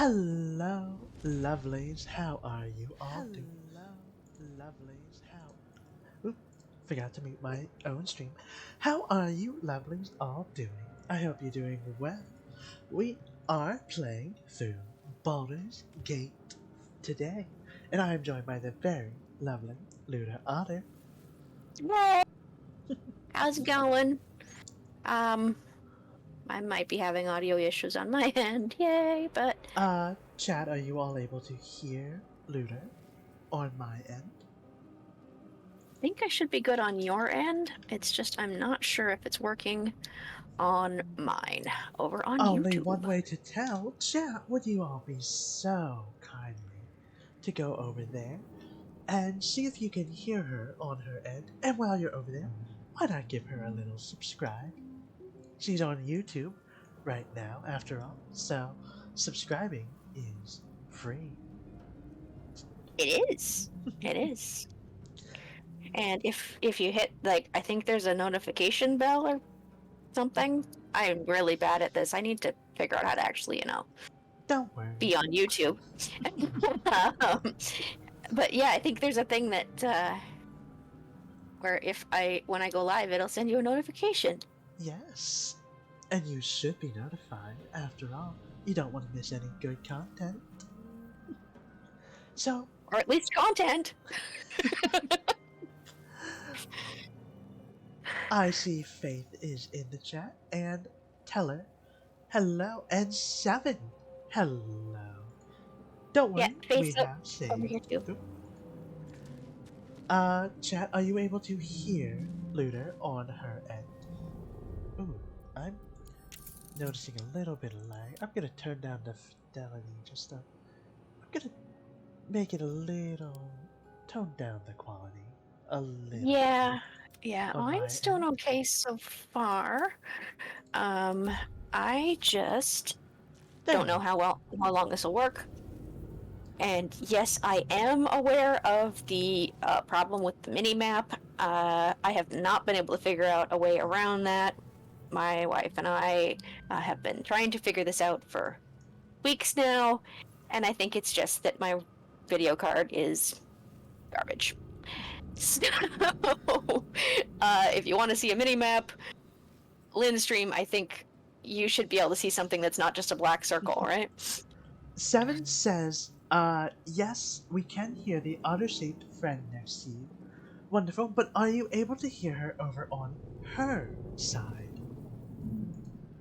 Hello, lovelies. How are you all doing? Hello, lovelies. Oop, forgot to mute my own stream. How are you, lovelies, all doing? I hope you're doing well. We are playing through Baldur's Gate today, and I am joined by the very lovely Luda Otter. Hey, how's it going? Um, I might be having audio issues on my end, yay, but Chat, are you all able to hear Luda on my end? I think I should be good on your end. It's just I'm not sure if it's working on mine over on Only YouTube. one way to tell. Chat, would you all be so kindly to go over there and see if you can hear her on her end? And while you're over there, why not give her a little subscribe? She's on YouTube right now, after all, so subscribing is free. It is. It is. And if you hit I think there's a notification bell or something. I'm really bad at this. I need to figure out how to actually, Don't worry. be on YouTube. But yeah, I think there's a thing that where when I go live, it'll send you a notification. Yes. And you should be notified, after all. You don't want to miss any good content. So, Or at least content. I see Faith is in the chat, and Teller, hello, and Seven, hello. Don't worry, Yeah, we Faith's have over here saved. too. Chat, are you able to hear Luder on her end? Ooh, I'm noticing a little bit of lag. I'm gonna turn down the fidelity I'm gonna make it a little, tone down the quality a little. Yeah, on my mine's doing end. okay so far. I just don't know how long this will work. And yes, I am aware of the problem with the mini-map. I have not been able to figure out a way around that. My wife and I have been trying to figure this out for weeks now, and I think it's just that my video card is garbage. So, if you want to see a mini-map, Linstream, I think you should be able to see something that's not just a black circle, right? Seven says, yes, we can hear the otter-shaped friend next to you. Wonderful, but are you able to hear her over on her side?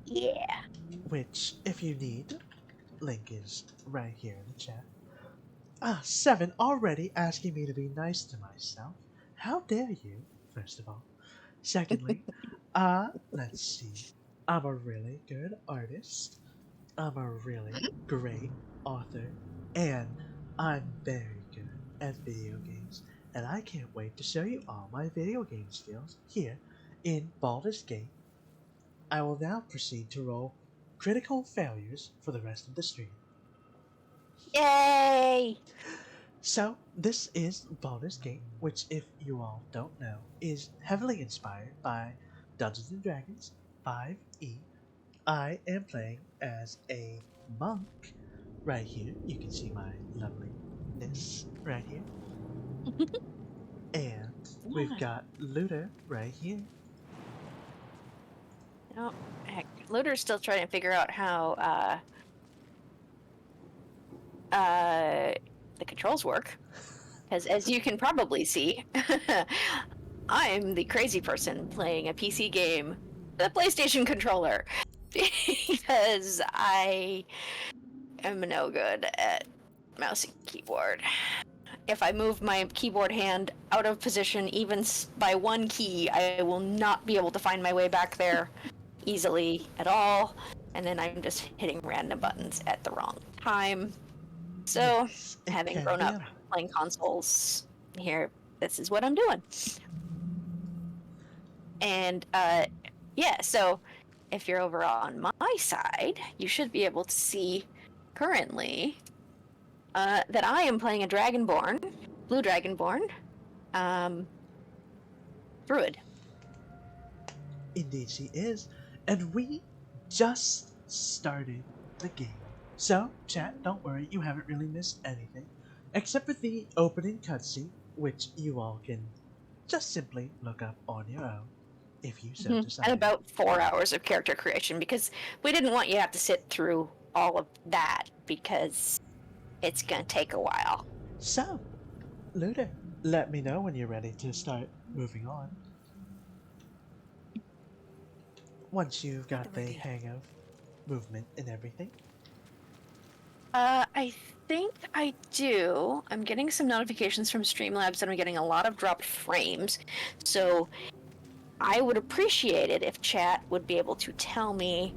Yeah. Which, if you need, link is right here in the chat. Seven already asking me to be nice to myself. How dare you, first of all. Secondly, let's see. I'm a really good artist. I'm a really great author. And I'm very good at video games. And I can't wait to show you all my video game skills here in Baldur's Gate. I will now proceed to roll critical failures for the rest of the stream. Yay! So, this is Baldur's Gate, which, if you all don't know, is heavily inspired by Dungeons and Dragons 5e. I am playing as a monk. Right here, you can see my loveliness right here. And we've got Luda right here. No, heck, Loader's still trying to figure out how the controls work. Because as you can probably see, I'm the crazy person playing a PC game with a PlayStation controller. Because I am no good at mouse and keyboard. If I move my keyboard hand out of position even by one key, I will not be able to find my way back there easily at all. And then I'm just hitting random buttons at the wrong time. So, Yes, it having can grown be up a lot. playing consoles here, this is what I'm doing. And yeah, so if you're over on my side, you should be able to see currently that I am playing a Dragonborn, Blue Dragonborn, Druid. Indeed, she is. And we just started the game. So, chat, don't worry, you haven't really missed anything, except for the opening cutscene, which you all can just simply look up on your own, if you so And desire. about 4 hours of character creation, because we didn't want you to have to sit through all of that, because it's gonna take a while. So, Luda, let me know when you're ready to start moving on. Once you've got the hang of movement and everything. I think I do. I'm getting some notifications from Streamlabs and I'm getting a lot of dropped frames. So I would appreciate it if chat would be able to tell me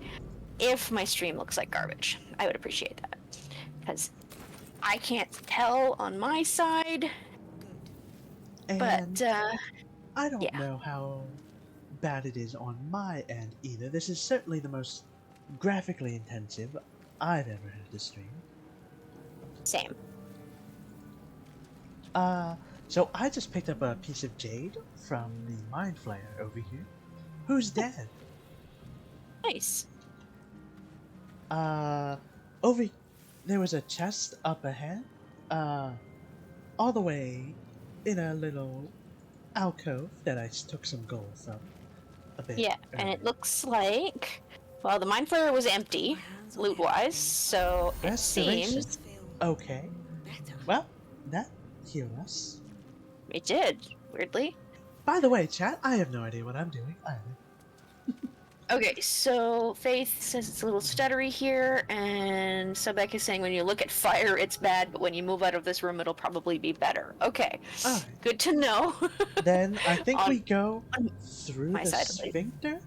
if my stream looks like garbage. I would appreciate that. Because I can't tell on my side. And But, I don't yeah. know how bad it is on my end either. This is certainly the most graphically intensive I've ever had to stream. Same. So I just picked up a piece of jade from the Mind Flayer over here. Who's dead? Nice. Over there was a chest up ahead. All the way in a little alcove that I took some gold from a bit. Yeah, and earlier. it looks like, well, the Mind Flayer was empty, loot-wise, so it Restoration. seems Okay. Well, that healed us. it did, weirdly. By the way, chat, I have no idea what I'm doing either. Okay, so Faith says it's a little stuttery here, and Sobek is saying when you look at fire, it's bad, but when you move out of this room, it'll probably be better. Okay, Alright. good to know. Then I think On we go on through my the side, at least. sphincter?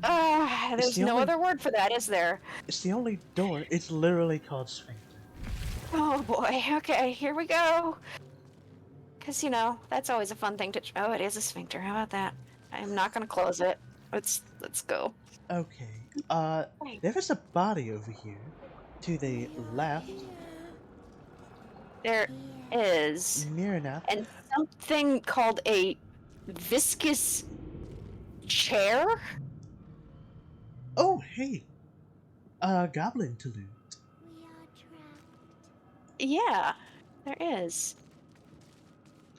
There's the no only- other word for that, is there? It's the only door. It's literally called sphincter. Oh boy, okay, here we go. Because, that's always a fun thing to... Oh, it is a sphincter, how about that? I'm not gonna close it. Let's go. Okay. There is a body over here to the left. There is... Near enough. And something called a viscous chair? Oh, hey. Goblin to loot. Yeah, there is.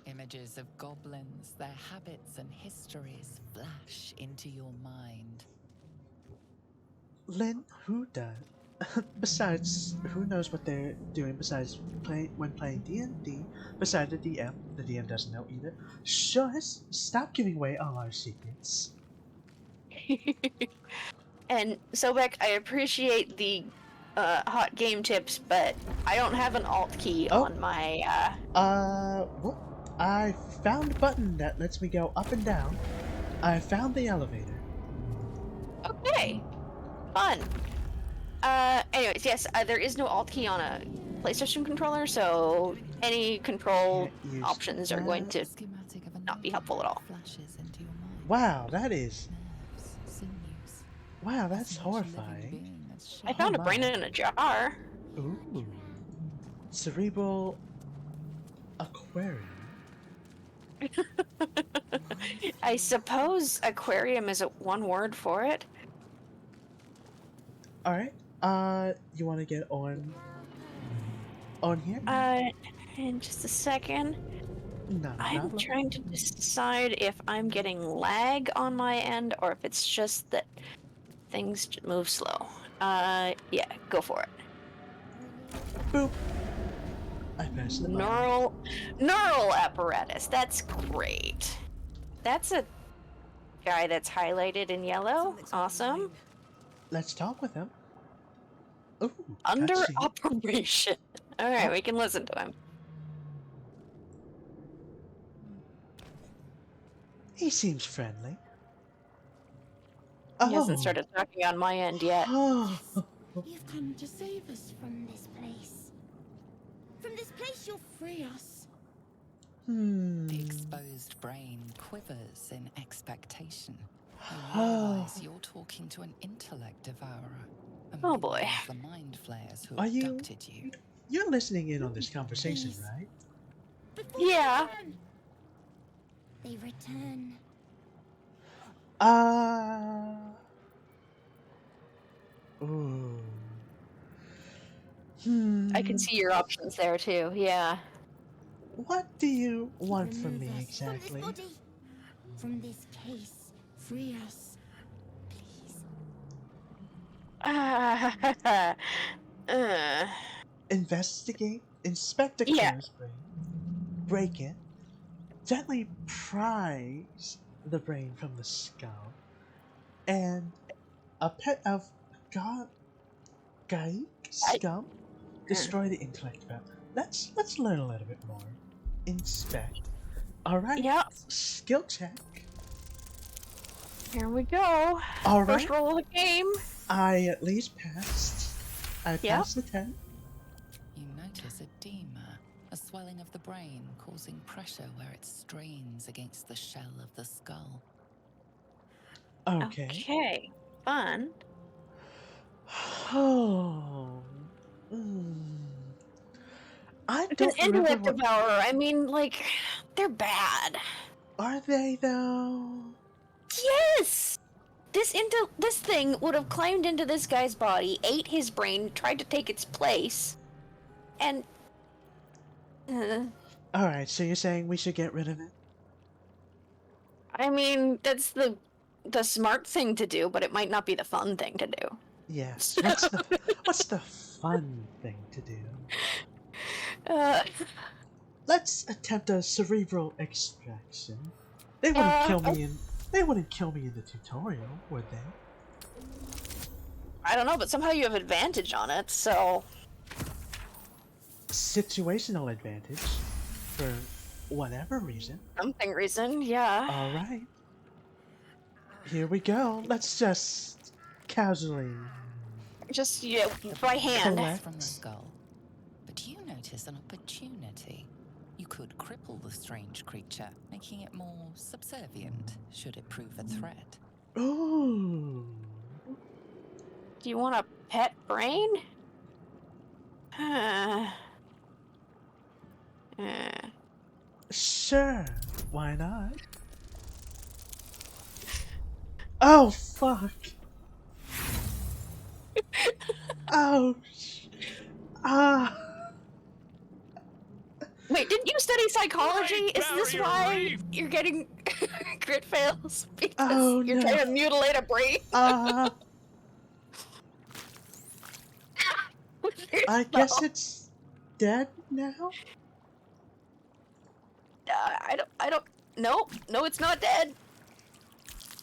Images of goblins, their habits and histories flash into your mind. Lynn, who does? Besides, who knows what they're doing besides when playing D&D? Besides the DM. The DM doesn't know either. Shush! Stop giving away all our secrets. And Sobek, I appreciate the hot game tips, but I don't have an alt key on my... Whoop. I found a button that lets me go up and down. I found the elevator. Okay. Fun. Anyways, yes, there is no alt key on a PlayStation controller, so any control Can't use options are going to Schematic of a not be helpful at all. flashes into your mind. Wow, that is... Nerves, sinews. Wow, that's As much living horrifying. being as I found a my. brain in a jar. Ooh. Cerebral... aquarium. I suppose aquarium is one word for it. Alright, you wanna get on here? In just a second. Not a I'm problem. trying to decide if I'm getting lag on my end or if it's just that things move slow. Yeah, go for it. Boop. I pressed the button. Neural apparatus. That's great. That's a guy that's highlighted in yellow. Awesome. Let's talk with him. Ooh, Under cutscene. operation. All right, Oh. we can listen to him. He seems friendly. He hasn't started talking on my end yet. Oh. You've come to save us from this place. From this place, you'll free us. The exposed brain quivers in expectation. You realize you're talking to an intellect devourer. Oh, boy. The mind flayers who Are you- abducted you. You're listening in on this conversation, right? Before Yeah. they return. Ooh. I can see your options there too. Yeah. What do you want from Remove me us from this exactly? body, from this case. Free us, please. uh, Investigate, inspect the yeah. crow's brain, break it, gently prise the brain from the skull, and a pet of God Gaik I, scum destroy the intellect map. Let's learn a little bit more. Inspect. Alright. yeah. Skill check. Here we go. First Alright. roll of the game. I at least passed. I Yep. passed the 10. You notice edema, a swelling of the brain causing pressure where it strains against the shell of the skull. Okay. Okay. Fun. Oh. Mm. I Because don't remember intellect what. devourer. I mean, like, they're bad. Are they though? Yes. This thing would have climbed into this guy's body, ate his brain, tried to take its place, and. Alright, so you're saying we should get rid of it? I mean, that's the smart thing to do, but it might not be the fun thing to do. Yes. What's the fun thing to do? Let's attempt a cerebral extraction. They wouldn't kill me in. They wouldn't kill me in the tutorial, would they? I don't know, but somehow you have advantage on it, so. Situational advantage, for whatever reason. Something reason, yeah. Alright. Here we go. Let's just casually Just, by hand. collect. From the skull. But you notice an opportunity. You could cripple the strange creature, making it more subservient should it prove a threat. Ooh. Do you want a pet brain? Sure. Why not? Oh, fuck. Oh, ah. Wait, didn't you study psychology? Is this why you're getting crit fails? Because Oh, you're no. trying to mutilate a brain? I guess it's dead now? I don't. No, it's not dead.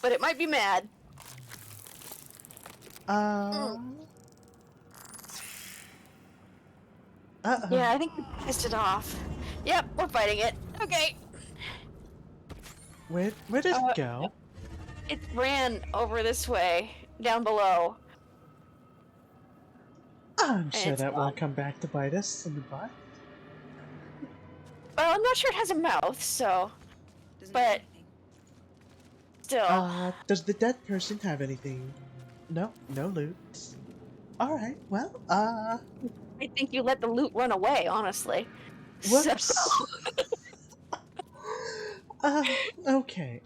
But it might be mad. Uh-oh. Yeah, I think we pissed it off. Yep, we're fighting it. Okay. Where did it go? It ran over this way, down below. I'm sure it's that gone. won't come back to bite us in the butt. Well, I'm not sure it has a mouth, so. But. Still. Does the dead person have anything? No loot. Alright, well, I think you let the loot run away, honestly. whoops. So, Okay,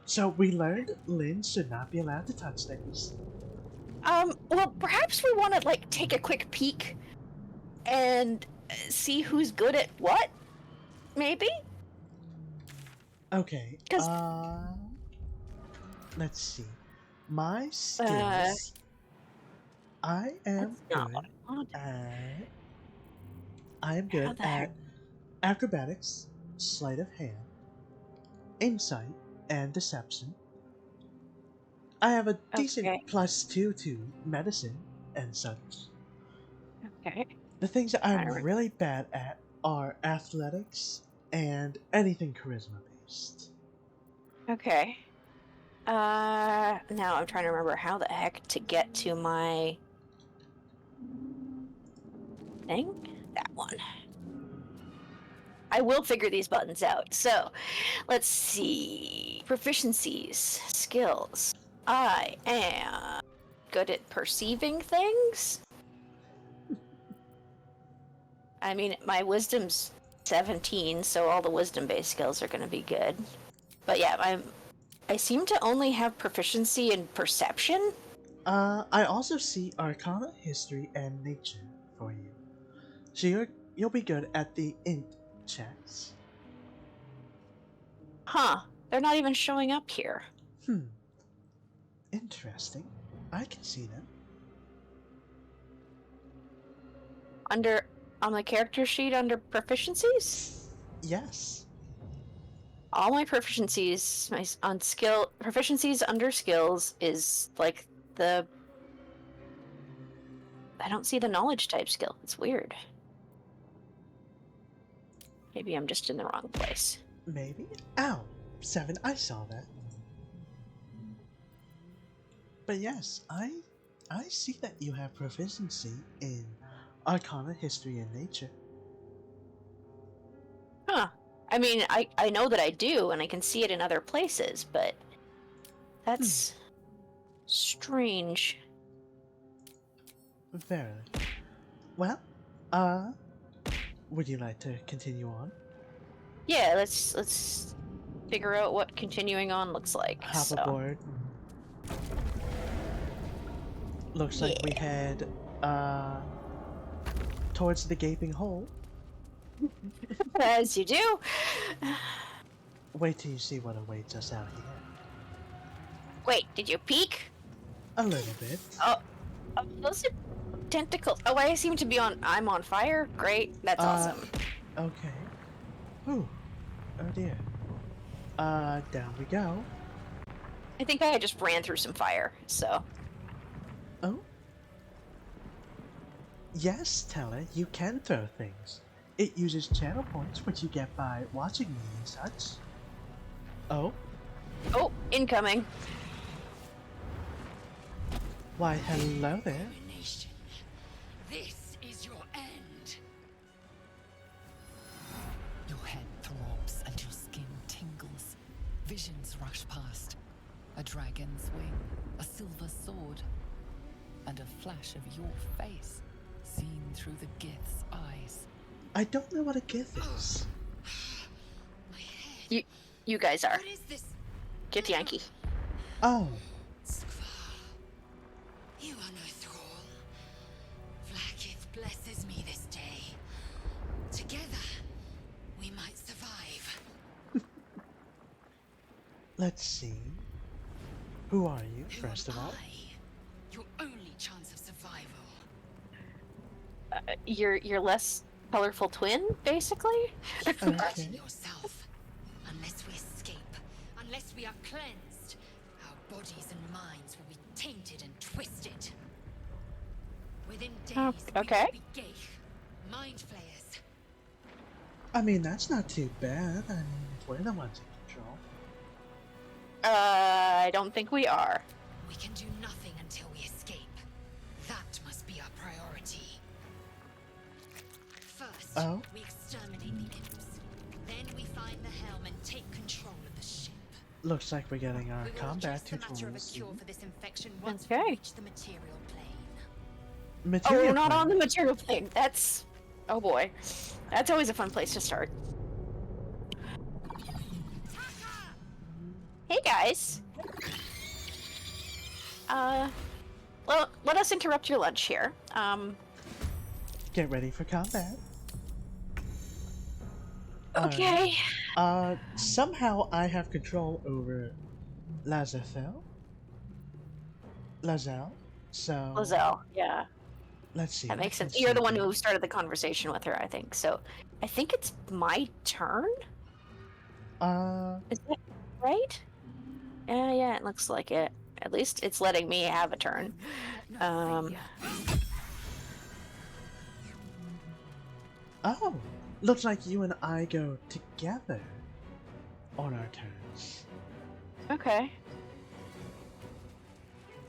so we learned Lynn should not be allowed to touch things. well, perhaps we want to, like, take a quick peek and see who's good at what? Maybe? Okay, 'Cause- let's see. My skills. I am That's not good what I wanted. at. I am good How the at heck? acrobatics, sleight of hand, insight, and deception. I have a decent Okay. +2 to medicine and such. Okay. The things that I'm Alright. really bad at are athletics and anything charisma based. Okay. Now I'm trying to remember how the heck to get to my thing. That one. I will figure these buttons out. So, let's see. Proficiencies, skills. I am good at perceiving things. I mean, my wisdom's 17, so all the wisdom-based skills are going to be good. But yeah, I seem to only have proficiency in perception. I also see Arcana, History, and Nature. for you. So you'll be good at the int checks. Huh. They're not even showing up here. Interesting. I can see them. On the character sheet under proficiencies? Yes. All my proficiencies proficiencies under skills is like the I don't see the knowledge type skill. It's weird. Maybe I'm just in the wrong place. Maybe? Ow! 7, I saw that. But yes, I see that you have proficiency in Arcana, History, and Nature. Huh. I mean, I know that I do, and I can see it in other places, but that's strange. Verily. Well, would you like to continue on? Yeah, let's figure out what continuing on looks like. Hop so. aboard. Looks like we head towards the gaping hole. As you do. Wait till you see what awaits us out here. Wait, did you peek? A little bit. Oh, those are tentacles. Oh, I seem to be on. I'm on fire. Great, that's awesome. Okay. Ooh. Oh dear. Down we go. I think I just ran through some fire. So. Oh. Yes, Teller, you can throw things. It uses channel points, which you get by watching me and such. Oh. Oh, incoming. Why, hello there. This is your end. Your head throbs and your skin tingles. Visions rush past. A dragon's wing, a silver sword, and a flash of your face seen through the Gith's eyes. I don't know what a Gith is. My head. You guys are. What is this? Githyanki. Oh. Skvar, you are no thrall. Vlaakith blesses me this day. Together, we might survive. Let's see. Who are you, Who first of am all? I? Your only chance of survival. Your less colorful twin, basically. Okay. Yourself. Unless we escape, unless we are cleansed, our bodies and minds will be tainted and twisted. Within days, okay. we will be Geich, mind flayers. I mean, that's not too bad. I mean, if we're the ones in control. I don't think we are. We can do nothing until we escape. That must be our priority. First, Oh? we exterminate the imps. Then we find the helm and take control of the ship. Looks like we're getting our We will combat address the matter of a tutorials. cure for this infection once Okay. we reach the material plane. Material Oh, not plane. on the material plane. That's... Oh boy. That's always a fun place to start. Hey guys. Well, let us interrupt your lunch here. Get ready for combat. Okay. Somehow I have control over Lazarthel. Lazel. So Lizelle, yeah. let's see. That what makes can sense. You're the she one do? who started the conversation with her, I think. So, I think it's my turn? Is that right? Yeah, it looks like it. At least it's letting me have a turn. Oh, looks like you and I go together on our turns. Okay.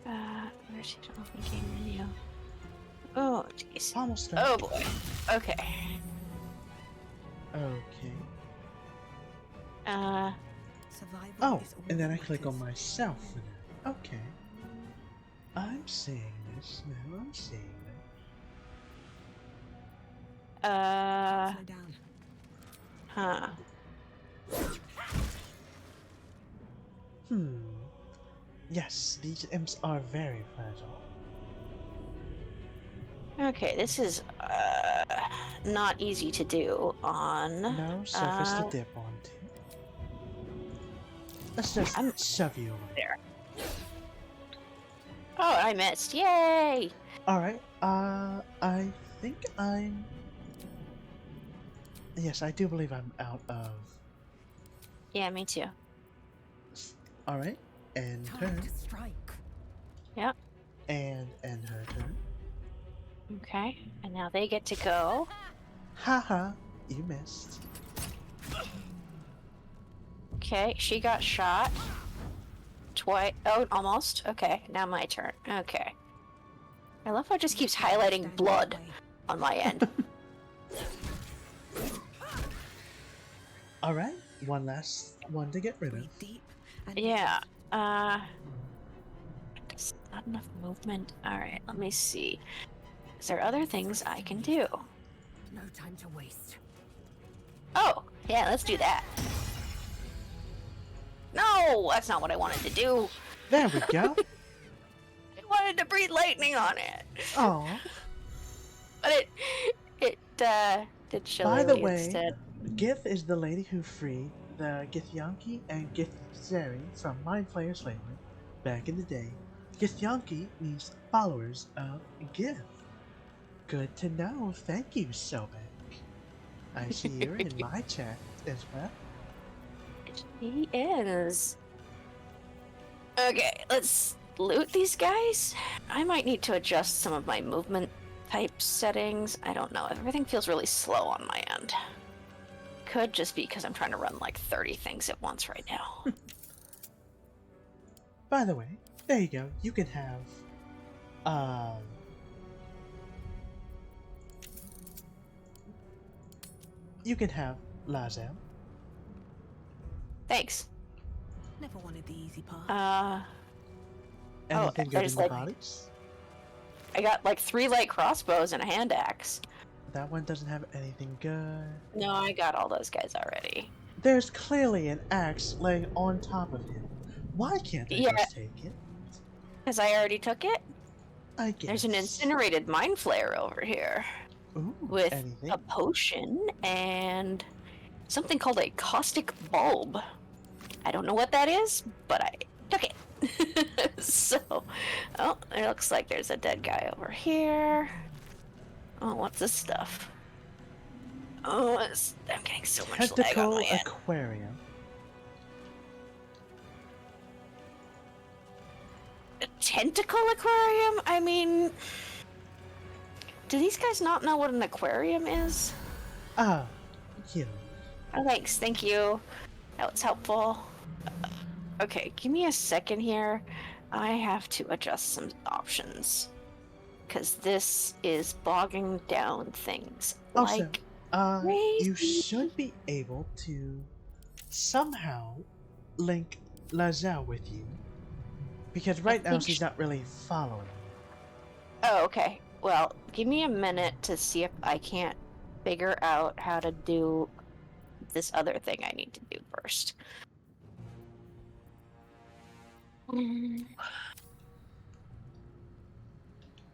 Where's she talking video? Oh, jeez. Almost done. Oh boy. Okay. Okay. Survival Oh, is all and then I that click on matters. myself for that. Okay. I'm seeing this now. I'm seeing it. Slow down. Huh. Yes, these imps are very fragile. Okay, this is not easy to do on. No surface to dip onto. Let's just I'm shove you away. there. Oh, I missed! Yay! Alright, I think I'm... Yes, I do believe I'm out of... Yeah, me too. Alright, end Time turn, to strike. Yep. and end her turn. Okay, and now they get to go. Haha, you missed. Okay, she got shot. Twice. Oh, almost. Okay, now my turn. Okay. I love how it just keeps highlighting Stand blood away. on my end. Alright, one last one to get rid of. Breathe deep and Yeah. Just not enough movement. Alright, let me see. Is there other things I can do? no time to waste. Oh, yeah, let's do that. No, that's not what I wanted to do. There we go. I wanted to breathe lightning on it. Oh, But it did by the shillelagh way, instead. Gith is the lady who freed the Githyanki and Githzeri from Mind Flayer's slavery back in the day. Githyanki means followers of Gith. Good to know. Thank you, Sobek. I see you're in my chat as well. He is. Okay, let's loot these guys. I might need to adjust some of my movement type settings. I don't know. Everything feels really slow on my end. Could just be because I'm trying to run like 30 things at once right now. By the way, there you go. You can have, you can have Lazel. Thanks. Never wanted the easy path. Anything good in there's the like- bodies? I got like 3 light crossbows and a hand axe. That one doesn't have anything good. No, I got all those guys already. There's clearly an axe laying on top of him. Why can't I Yeah. just take it? Because I already took it. I guess. There's an incinerated mind flayer over here Ooh, with anything? a potion and something called a caustic bulb. I don't know what that is, but I took it. So, oh, it looks like there's a dead guy over here. Oh, what's this stuff? Oh, I'm getting so much lag on Tentacle my end. aquarium. A tentacle aquarium? I mean, do these guys not know what an aquarium is? Ah, you. Oh, thanks. Thank you. That was helpful. Okay, give me a second here. I have to adjust some options. Because this is bogging down things. Also, Like, you crazy. should be able to somehow link Lazel with you. Because right now think she's not really following you. oh, okay. Well, give me a minute to see if I can't figure out how to do this other thing I need to do first.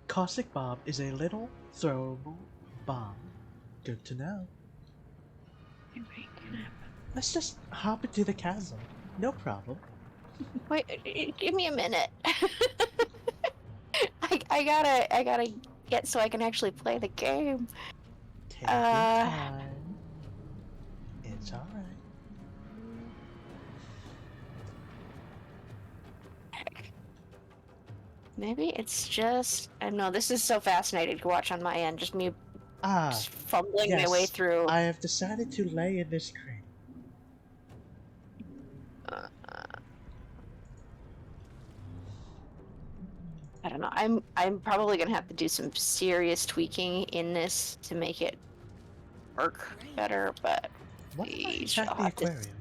Caustic Bomb is a little throwable bomb. Good to know. Let's just hop into the chasm. No problem. Wait, give me a minute. I gotta get so I can actually play the game. Take your time. It's alright. Maybe it's just I don't know. This is so fascinating to watch on my end. Just me Ah, just fumbling my way yes. through. I have decided to lay in this crate. I don't know. I'm probably gonna have to do some serious tweaking in this to make it work better. But What if I we attack shall the have to- aquarium?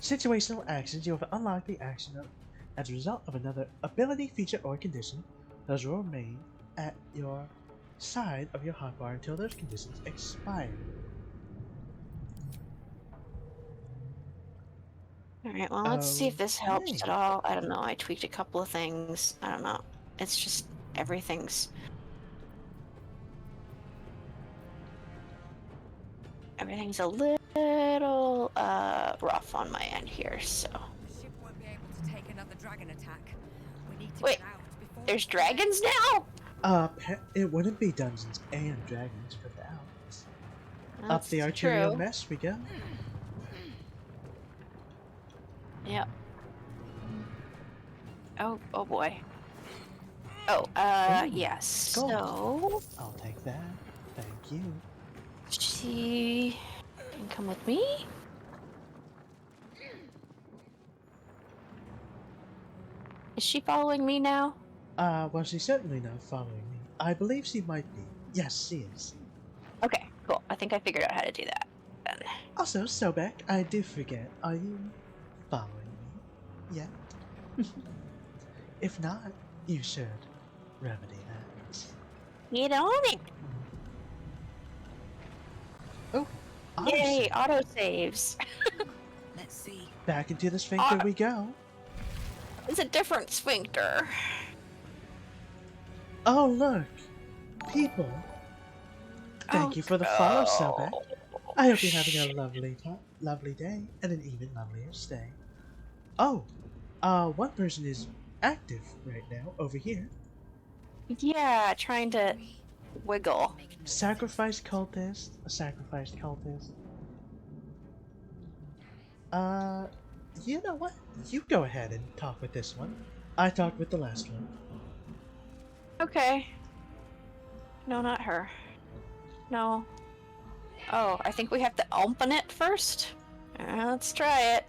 Situational actions. You have unlocked the action as a result of another ability, feature, or condition. Those will remain at your side of your hotbar until those conditions expire. All right. Well, let's see if this helps Okay. at all. I don't know. I tweaked a couple of things. I don't know. It's just everything's a little rough on my end here, so. The ship won't be able to take another dragon attack. We need to Wait, get out before there's dragons now? It wouldn't be Dungeons and Dragons without. Up the That's arterial true. mess we go. Yep. Oh boy. Oh, yes. So I'll take that. Thank you. she can come with me. Is she following me now? Well, she's certainly not following me. I believe she might be. Yes, she is. Okay, cool. I think I figured out how to do that. Then. Also, Sobek, I did forget. Are you following me yet? If not, you should remedy that. Get on it! Oh, Yay, autosave. autosaves. Let's see. Back into the sphincter Auto- we go. It's a different sphincter. Oh, look. People. Thank you for the follow, Sobek. I hope you're having a lovely day and an even lovelier stay. Oh, one person is active right now over here. Yeah, trying to wiggle. Sacrificed cultist. A sacrificed cultist. You know what? You go ahead and talk with this one. I talked with the last one. Okay. No, not her. No. Oh, I think we have to open it first. Let's try it.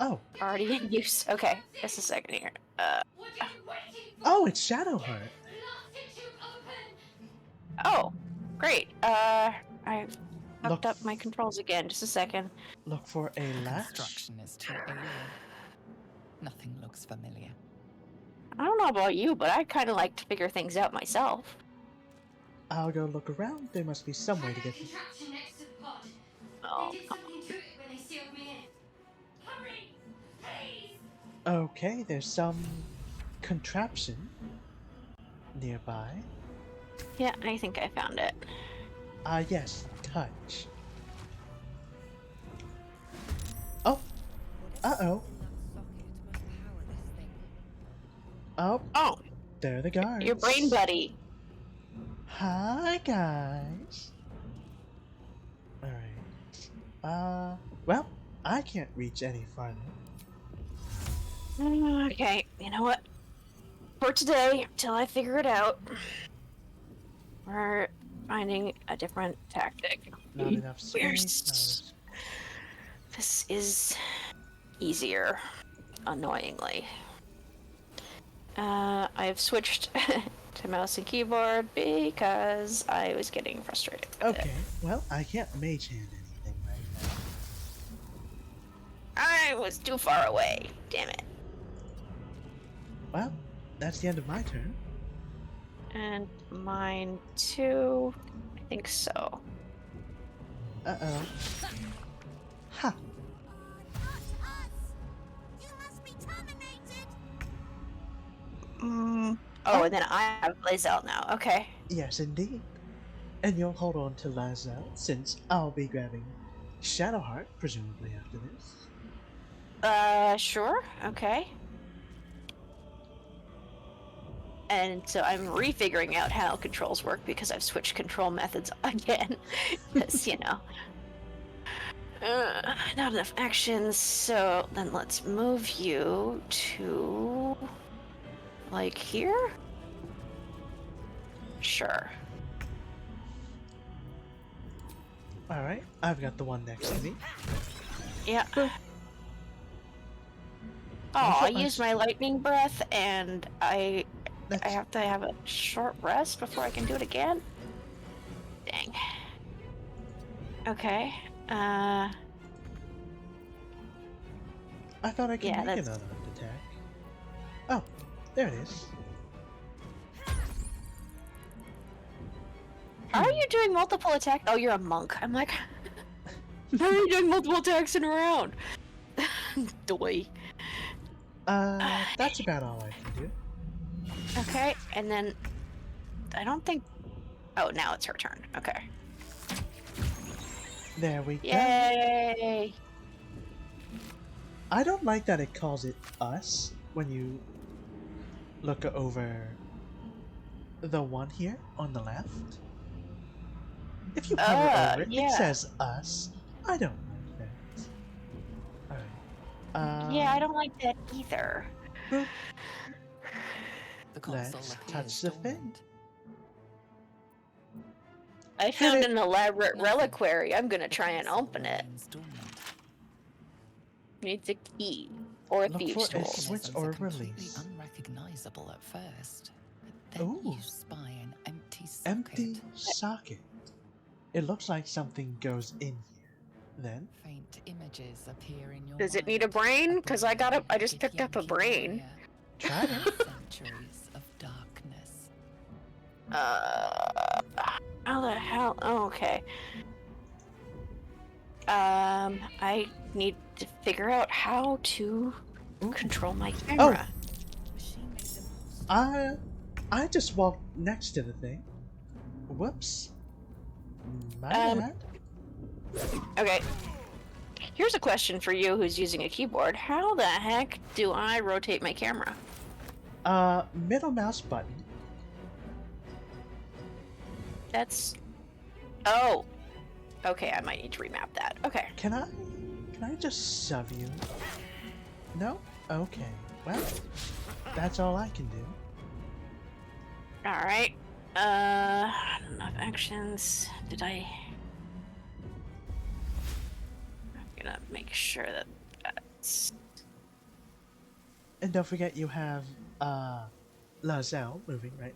Oh. Already in use. Okay, just a second here. Oh, it's Shadowheart. Oh, great. I Look- fucked up my controls again. Just a second. Look for a latch. Construction is too alien. Nothing looks familiar. I don't know about you, but I kind of like to figure things out myself. I'll go look around. There must be some way to get. Contraption next to the pod. Oh, They did something to it when they sealed me in. Hurry, please. Okay, there's some contraption nearby. yeah, I think I found it. Yes, touch. Oh. Uh-oh. Oh, Oh, there are the guards. your brain buddy. Hi, guys. Alright. Well, I can't reach any farther. Okay, you know what? For today, till I figure it out, we're finding a different tactic. Not enough We're space. This is easier, annoyingly. I've switched to mouse and keyboard because I was getting frustrated with Okay, it. well, I can't mage hand anything right now. I was too far away. Damn it. Well, that's the end of my turn. And mine too. I think so. Uh-oh. Ha! Not us! You must be terminated! Oh, and then I have Lae'zel now. Okay. Yes, indeed. And you'll hold on to Lae'zel, since I'll be grabbing Shadowheart, presumably after this. Sure. Okay. And so I'm refiguring out how controls work because I've switched control methods again. Because, you know. Not enough actions, so then let's move you to... like here? Sure. Alright, I've got the one next to me. Yeah. Boop. Oh, I Also, I used my lightning breath and I That's... have to have a short rest before I can do it again? Dang. Okay. I thought I could Yeah, make that's- another attack. Oh, there it is. How are you doing multiple attacks? Oh, you're a monk. I'm like, how are you doing multiple attacks in a round? Doy. That's about all I can do. Okay, and then I don't think. Oh, now it's her turn. Okay. There we go. Yay! I don't like that it calls it us when you look over the one here on the left. If you hover over it, yeah. it says us. I don't like that. Alright. Yeah, I don't like that either. Boop. The console Let's appears touch the dormant. thing. I found it. an elaborate Nothing. reliquary. I'm gonna The try and console open it. remains dormant. Needs a key or a Look thieves' for a tool. switch Mechanisms or are completely release. unrecognizable at first, but then Ooh. you spy an empty socket. Empty socket. It looks like something goes in here. Then Faint images appear in your Does it need mind. a brain? Because I brain, I just picked up a Githyanki brain. warrior, try it. centuries of darkness. How the hell? Oh, okay. I need to figure out how to Ooh. control my camera. Machine made them. I just walked next to the thing. Whoops. My bad. Okay. Here's a question for you who's using a keyboard. How the heck do I rotate my camera? Middle mouse button. That's... Oh. Okay, I might need to remap that. Okay. Can I just shove you? No? Okay. Well, that's all I can do. Alright. Enough actions. Did I... I'm gonna make sure that that's... And don't forget you have Lazelle moving, right?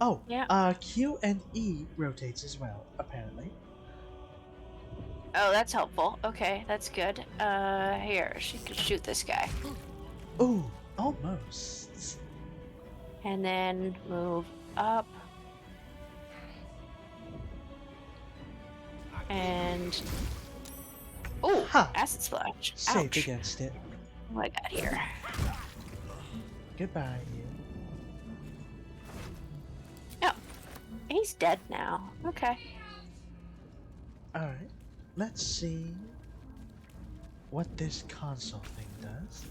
Oh, Yeah. Q and E rotates as well, apparently. Oh, that's helpful. Okay, that's good. Here, she could shoot this guy. Ooh, almost. And then move up. And... Ooh, Ha! acid splash. Safe Ouch. against it. What I got here? Goodbye, you. Oh, he's dead now. Okay. Alright, let's see what this console thing does.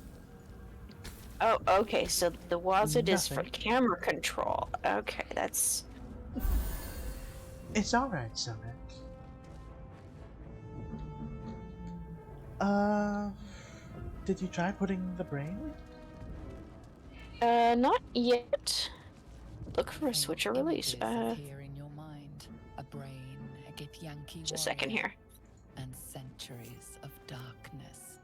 Oh, okay, so the wazard is for Nothing. camera control. Okay, that's... It's alright, Sonic. Did you try putting the brain? Not yet. Look for a Faint switch or release. images appear in your mind. A brain, a Githyanki Just a second warrior, here. and centuries of darkness.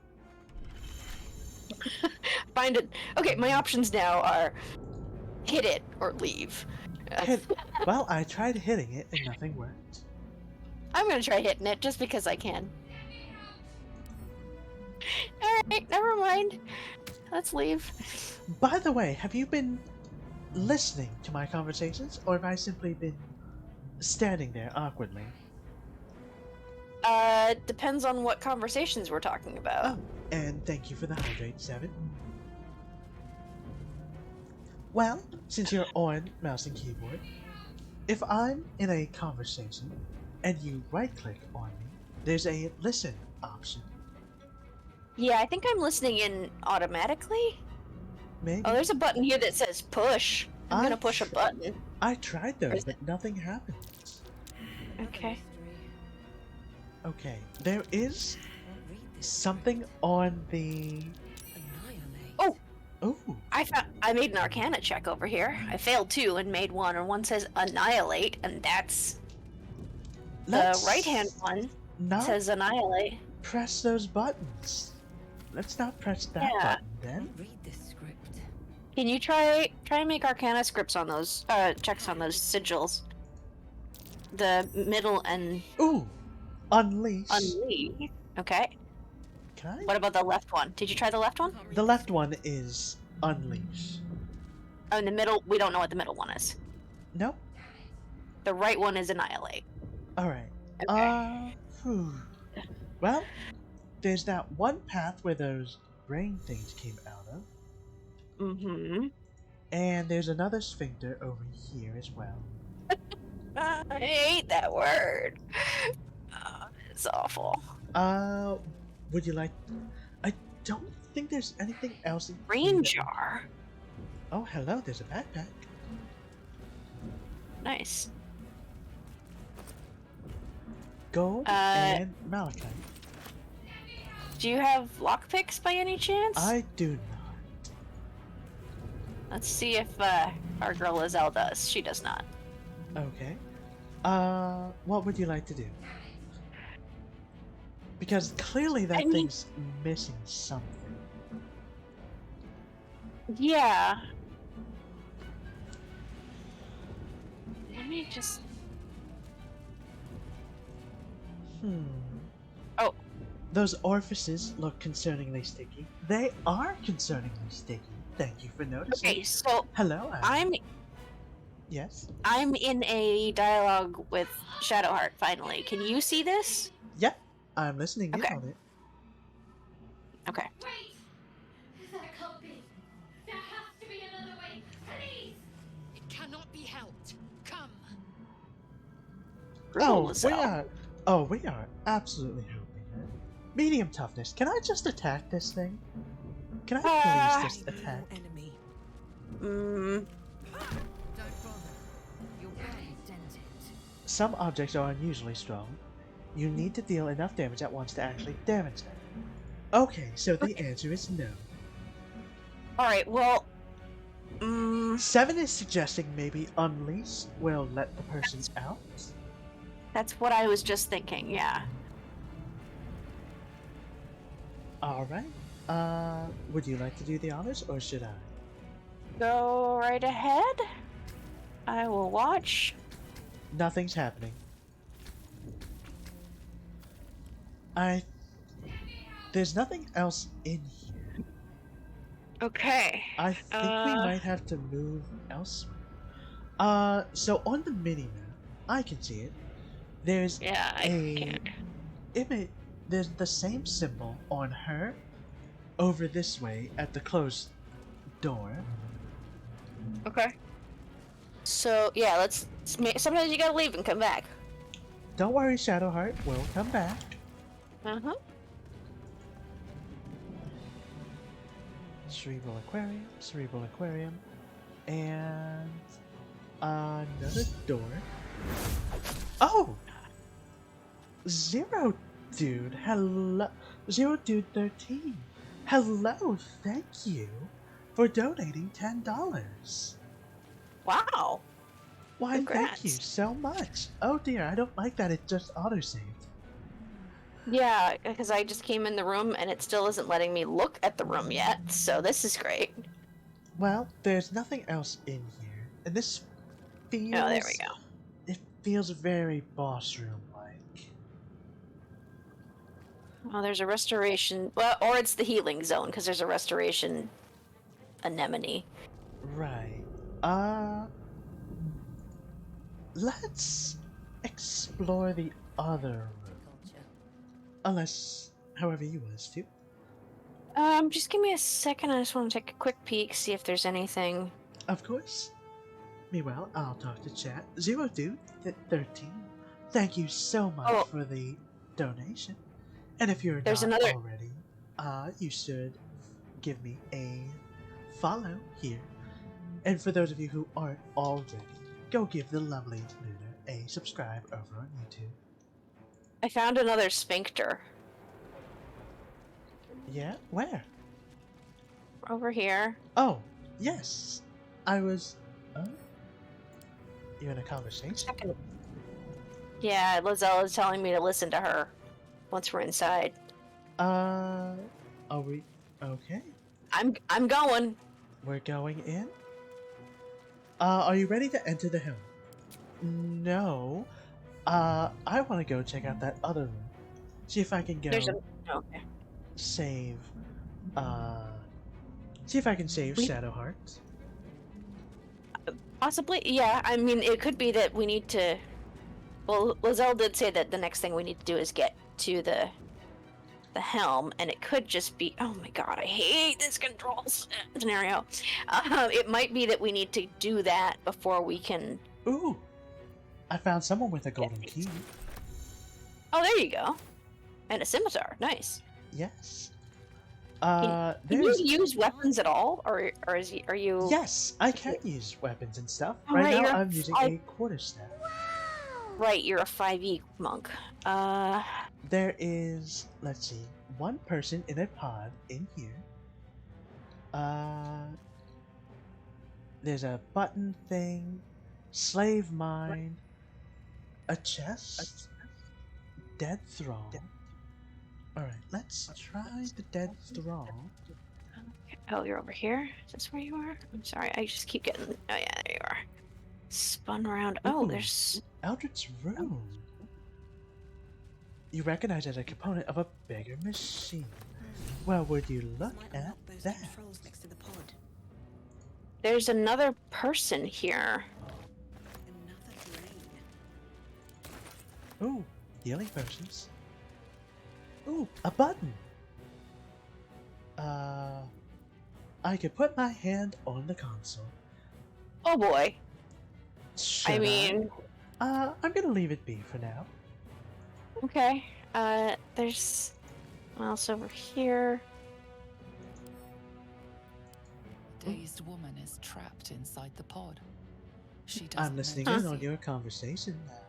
Find it. Okay, my options now are hit it or leave. Well, I tried hitting it and nothing worked. I'm gonna try hitting it just because I can. Alright, never mind. Let's leave. By the way, have you been listening to my conversations, or have I simply been standing there awkwardly? Depends on what conversations we're talking about. Oh, and thank you for the hydrate, 7. Well, since you're on mouse and keyboard, if I'm in a conversation and you right-click on me, there's a listen option. Yeah, I think I'm listening in automatically. Maybe. Oh, there's a button here that says push. I'm gonna push a button. I tried those, Is but nothing happened. Okay. Okay, there is something on the... Oh, Ooh, I made an Arcana check over here. I failed 2 and made 1, and one says annihilate, and that's let's the right-hand one not says annihilate. press those buttons. Let's not press that Yeah. button then. Read this script. Can you try and make Arcana scripts on those checks on those sigils? The middle and Ooh, unleash. unleash. Okay. Can I? What about the left one? Did you try the left one? The left one is unleash. Oh, in the middle, we don't know what the middle one is. Nope. The right one is annihilate. Alright. Okay. Well, there's that one path where those brain things came out of. Mm-hmm. And there's another sphincter over here as well. I hate that word. It's awful. Would you like... I don't think there's anything else in Rain here that- jar. Oh, hello, there's a backpack. Nice. Gold and malachite. Do you have lockpicks by any chance? I do not. Let's see if our girl Lizelle does. She does not. Okay. What would you like to do? Because clearly that I mean- thing's missing something. Yeah. Let me just... Oh. Those orifices look concerningly sticky. They are concerningly sticky. Thank you for noticing. Okay, so Hello, Yes? I'm in a dialogue with Shadowheart finally. Can you see this? Yep. I'm listening in Okay. on it. Okay. Wait! That can't be. There has to be another way. Please! It cannot be helped. Come. Oh, Lizelle. we are absolutely helping her. Medium toughness. Can I just attack this thing? Can I please just attack? Enemy. Mm, Don't bother. You're barely dented. Some objects are unusually strong. You need to deal enough damage at once to actually damage them. Okay, so the answer is no. Alright, well... 7 is suggesting maybe unleash will let the person out. that's what I was just thinking, yeah. Alright. Would you like to do the honors or should I? Go right ahead. I will watch. Nothing's happening. There's nothing else in here. Okay. I think we might have to move elsewhere. So on the minimap, I can see it. There's Yeah, I can't. There's the same symbol on her over this way at the closed door. Okay. So, yeah, let's... Sometimes you gotta leave and come back. Don't worry, Shadowheart, we'll come back. Uh-huh. Cerebral Aquarium, and another door. Oh! Zero Dude, hello. Zero Dude 13. Hello, thank you for donating $10. Wow. Why, thank you Congrats. so much. Oh dear, I don't like that it just autosaved. Yeah, because I just came in the room and it still isn't letting me look at the room yet, so this is great. Well, there's nothing else in here, and this feels... Oh, there we go. It feels very boss room-like. Well, there's a restoration... Well, or it's the healing zone, because there's a restoration anemone. Right. Let's explore the other room. Unless, however you want us to. Just give me a second, I just want to take a quick peek, see if there's anything... Of course. Meanwhile, I'll talk to chat. Zero Dude 13. Thank you so much for the donation. And if you're There's not another- already, you should give me a follow here. And for those of you who aren't already, go give the lovely Lunar a subscribe over on YouTube. I found another sphincter. Yeah? Where? Over here. Oh, yes. I was... Oh? You're in a conversation? Second. Yeah, Lizelle is telling me to listen to her once we're inside. Are we... Okay. I'm going. We're going in? Are you ready to enter the hill? No. I want to go check out that other room. See if I can go There's a... Okay. save, see if I can save We- Shadowheart. Possibly, yeah. I mean, it could be that we need to... Well, Lizelle did say that the next thing we need to do is get to the the helm, and it could just be. Oh my god, I hate this control scenario. It might be that we need to do that before we can. Ooh, I found someone with a golden key. Oh, there you go, and a scimitar. Nice. Yes. Can There's. you use weapons at all, or are you? Yes, I can use weapons and stuff. Oh, Right right, now, you're I'm using a quarterstaff. Right, you're a 5e monk. There is, let's see, one person in a pod in here. There's a button thing, slave mine, a chest, dead thrall. Alright, let's try the dead thrall. Oh, you're over here? Is this where you are? I'm sorry, I just keep getting. Oh, yeah, there you are. Spun around. Oh, Ooh, there's. Eldritch Rune. You recognize as a component of a bigger machine. Well, would you look at that? Next to the pod. There's another person here. Another drain. Ooh, healing potions. Ooh, a button. I could put my hand on the console. Oh boy. Should I mean. I'm gonna leave it be for now. Okay. There's. What else over here? A dazed woman is trapped inside the pod. She doesn't I'm listening know in to on see your conversation now.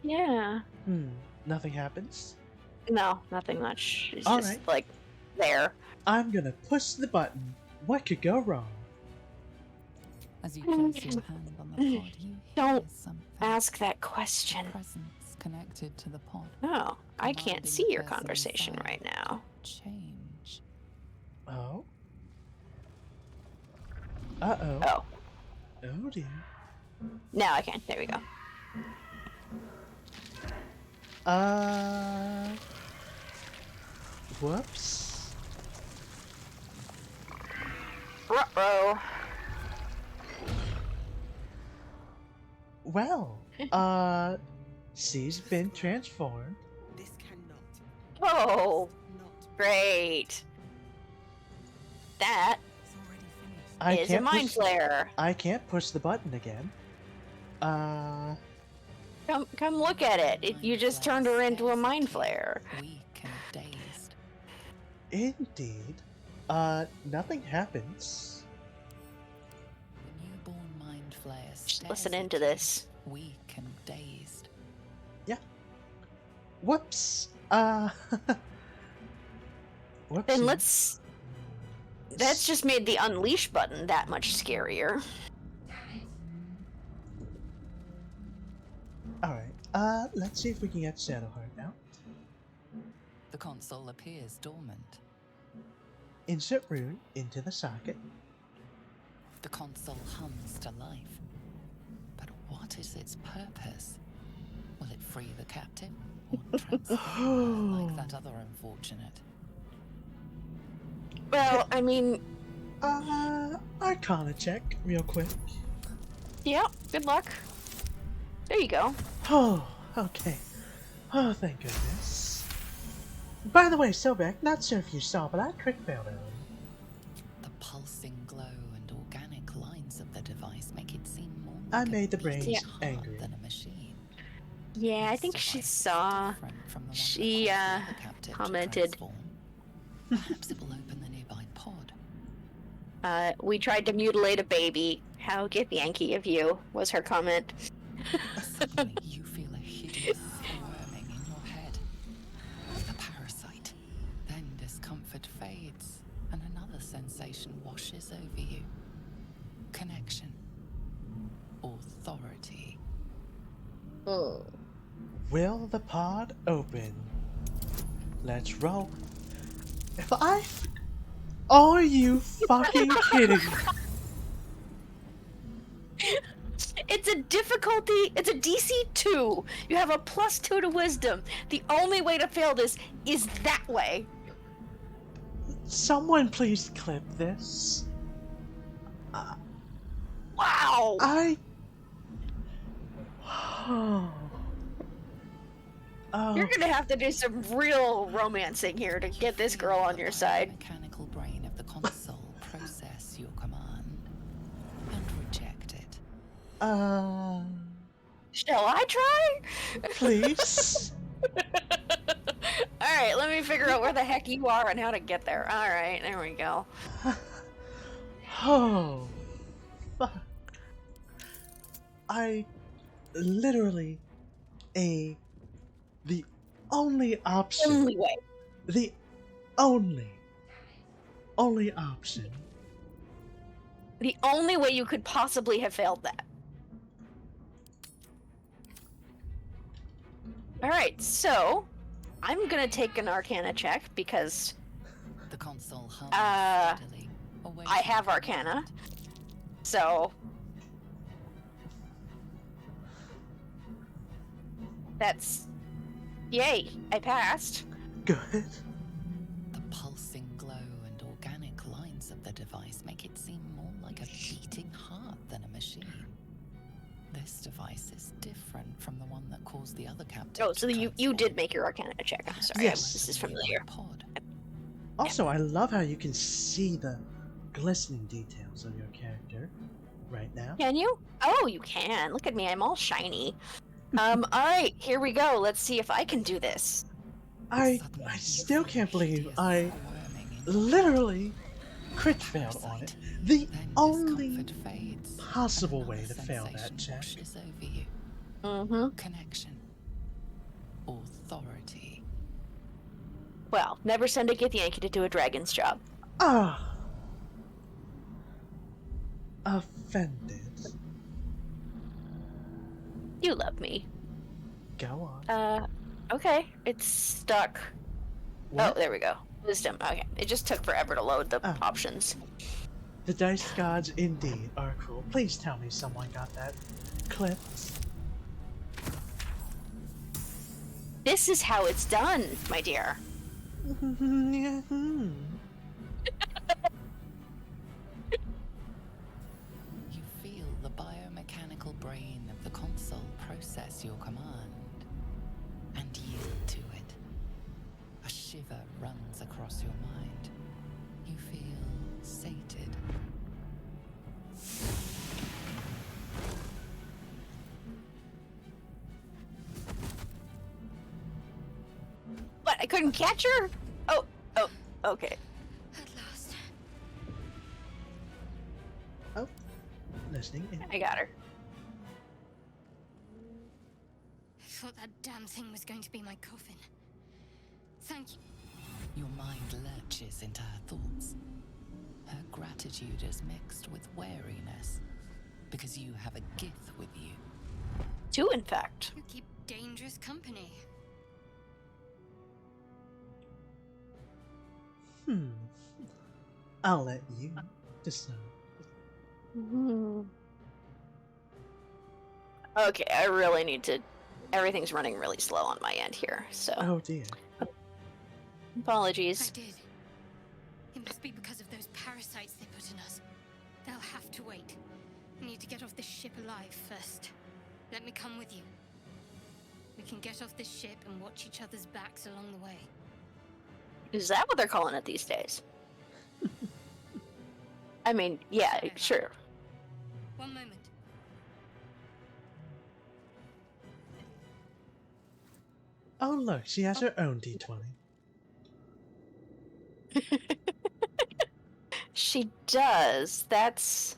Yeah. Nothing happens? No, nothing much. It's All just right. like there. I'm gonna push the button. What could go wrong? As you place your hand on the pod, you Don't hear something. Ask that question. Presence connected to the pod. No, I can't Commanding see the your person conversation inside. right now. Change. Oh? Uh-oh. Oh, Oh dear. now I can. There we go. Whoops. Ruh-roh. Well, she's been transformed. This cannot. Oh, Not. great. That It's already finished. I is a can't mind push. flare. I can't push the button again. Come look at it. You just turned her into a mind flare. Weak and dazed. Indeed. Nothing happens. The newborn mind flare Just stares listen at into you, this. Weak and dazed. Whoops. Whoops. Then let's. That's just made the unleash button that much scarier. Alright, let's see if we can get Shadowheart now. The console appears dormant. Insert rune into the socket. The console hums to life. But what is its purpose? Will it free the captive? Or transform her like that other unfortunate? Well, I mean, Arcana check, real quick. yeah, good luck. There you go. Oh, okay. Oh, thank goodness. By the way, Silvia, not sure if you saw, but I quick failed earlier. The pulsing glow and organic lines of the device make it seem more I like a made the beating brains heart angry. than a machine. Yeah, I This think she device is saw. different from the one she, that caused the captive to commented. transform. Perhaps it will open the nearby pod. We tried to mutilate a baby. How Githyanki of you, was her comment. Suddenly, you feel a hideous squirming in your head. A parasite. Then discomfort fades, and another sensation washes over you. Connection. Authority. Will the pod open? Let's roll. Are you fucking kidding me? It's a difficulty. It's a DC 2. You have a +2 to wisdom. The only way to fail this is that way. Someone please clip this. Wow. Oh, You're gonna have to do some real romancing here to get this girl on your side. Mechanical brain of the console process your command and reject it. Shall I try? Please? Alright, let me figure out where the heck you are and how to get there. Alright, there we go. Oh, fuck. I literally the only option, Only way. the only option. The only way you could possibly have failed that. Alright, so I'm gonna take an Arcana check because The console hums Uh, steadily, awaiting I have the Arcana. moment. So that's yay, I passed. Good. The pulsing glow and organic lines of the device make it seem more like a beating heart than a machine. This device is different from the one that caused the other captive. Oh, so to you transform. did make your Arcana check. I'm sorry, Yes. this is familiar. Pod. Also, I love how you can see the glistening details of your character right now. Can you? Oh, you can. Look at me, I'm all shiny. Alright, here we go. Let's see if I can do this. I Suddenly, still you can't feel believe hideous I squirming in your literally crit failed on it. The Then only discomfort fades, possible and way another to fail that sensation check. washes over you. Mm-hmm. Connection. Authority. Well, never send a Githyanki to do a dragon's job. Ah. Offended. You love me. Go on. Okay. It's stuck. What? Oh, there we go. Wisdom. Okay. It just took forever to load the Oh. options. The dice gods indeed are cruel. Please tell me someone got that clipped. This is how it's done, my dear. You feel the biomechanical brain of the console process your command and yield to it. A shiver runs across your mind. You feel sated. What? I couldn't catch her? Oh, okay. At last. Oh, listening in. I got her. I thought that damn thing was going to be my coffin. Thank you. Your mind lurches into her thoughts. Her gratitude is mixed with wariness because you have a Gith with you. Two, in fact. You keep dangerous company. I'll let you decide. Okay, I really need to... Everything's running really slow on my end here, so... Oh dear. I Apologies. did. It must be because of those parasites they put in us. They'll have to wait. We need to get off this ship alive first. Let me come with you. We can get off this ship and watch each other's backs along the way. Is that what they're calling it these days? I mean, yeah, sure. One moment. Oh look, she has her own D20. She does. That's...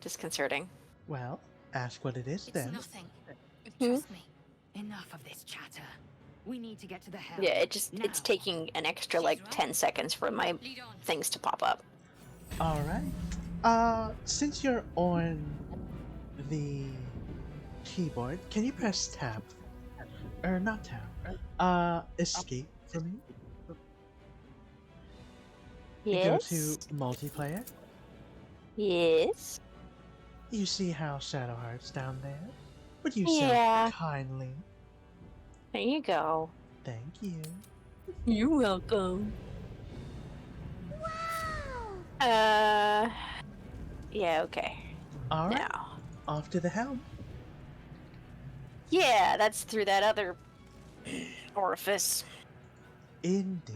disconcerting. Well, ask what it is It's then. nothing. Trust me. Enough of this chatter. We need to get to the helm. Yeah, it's now. taking an extra, like, 10 seconds for my Lead on. things to pop up. Alright. Since you're on the keyboard, can you press tab? Or not tab. Escape for me? Yes? Go to multiplayer. Yes? You see how Shadowheart's down there? Would you Yeah. so kindly? There you go. Thank you. You're welcome. Yeah, okay. Alright, Now. off to the helm. Yeah, that's through that other orifice. Indeed.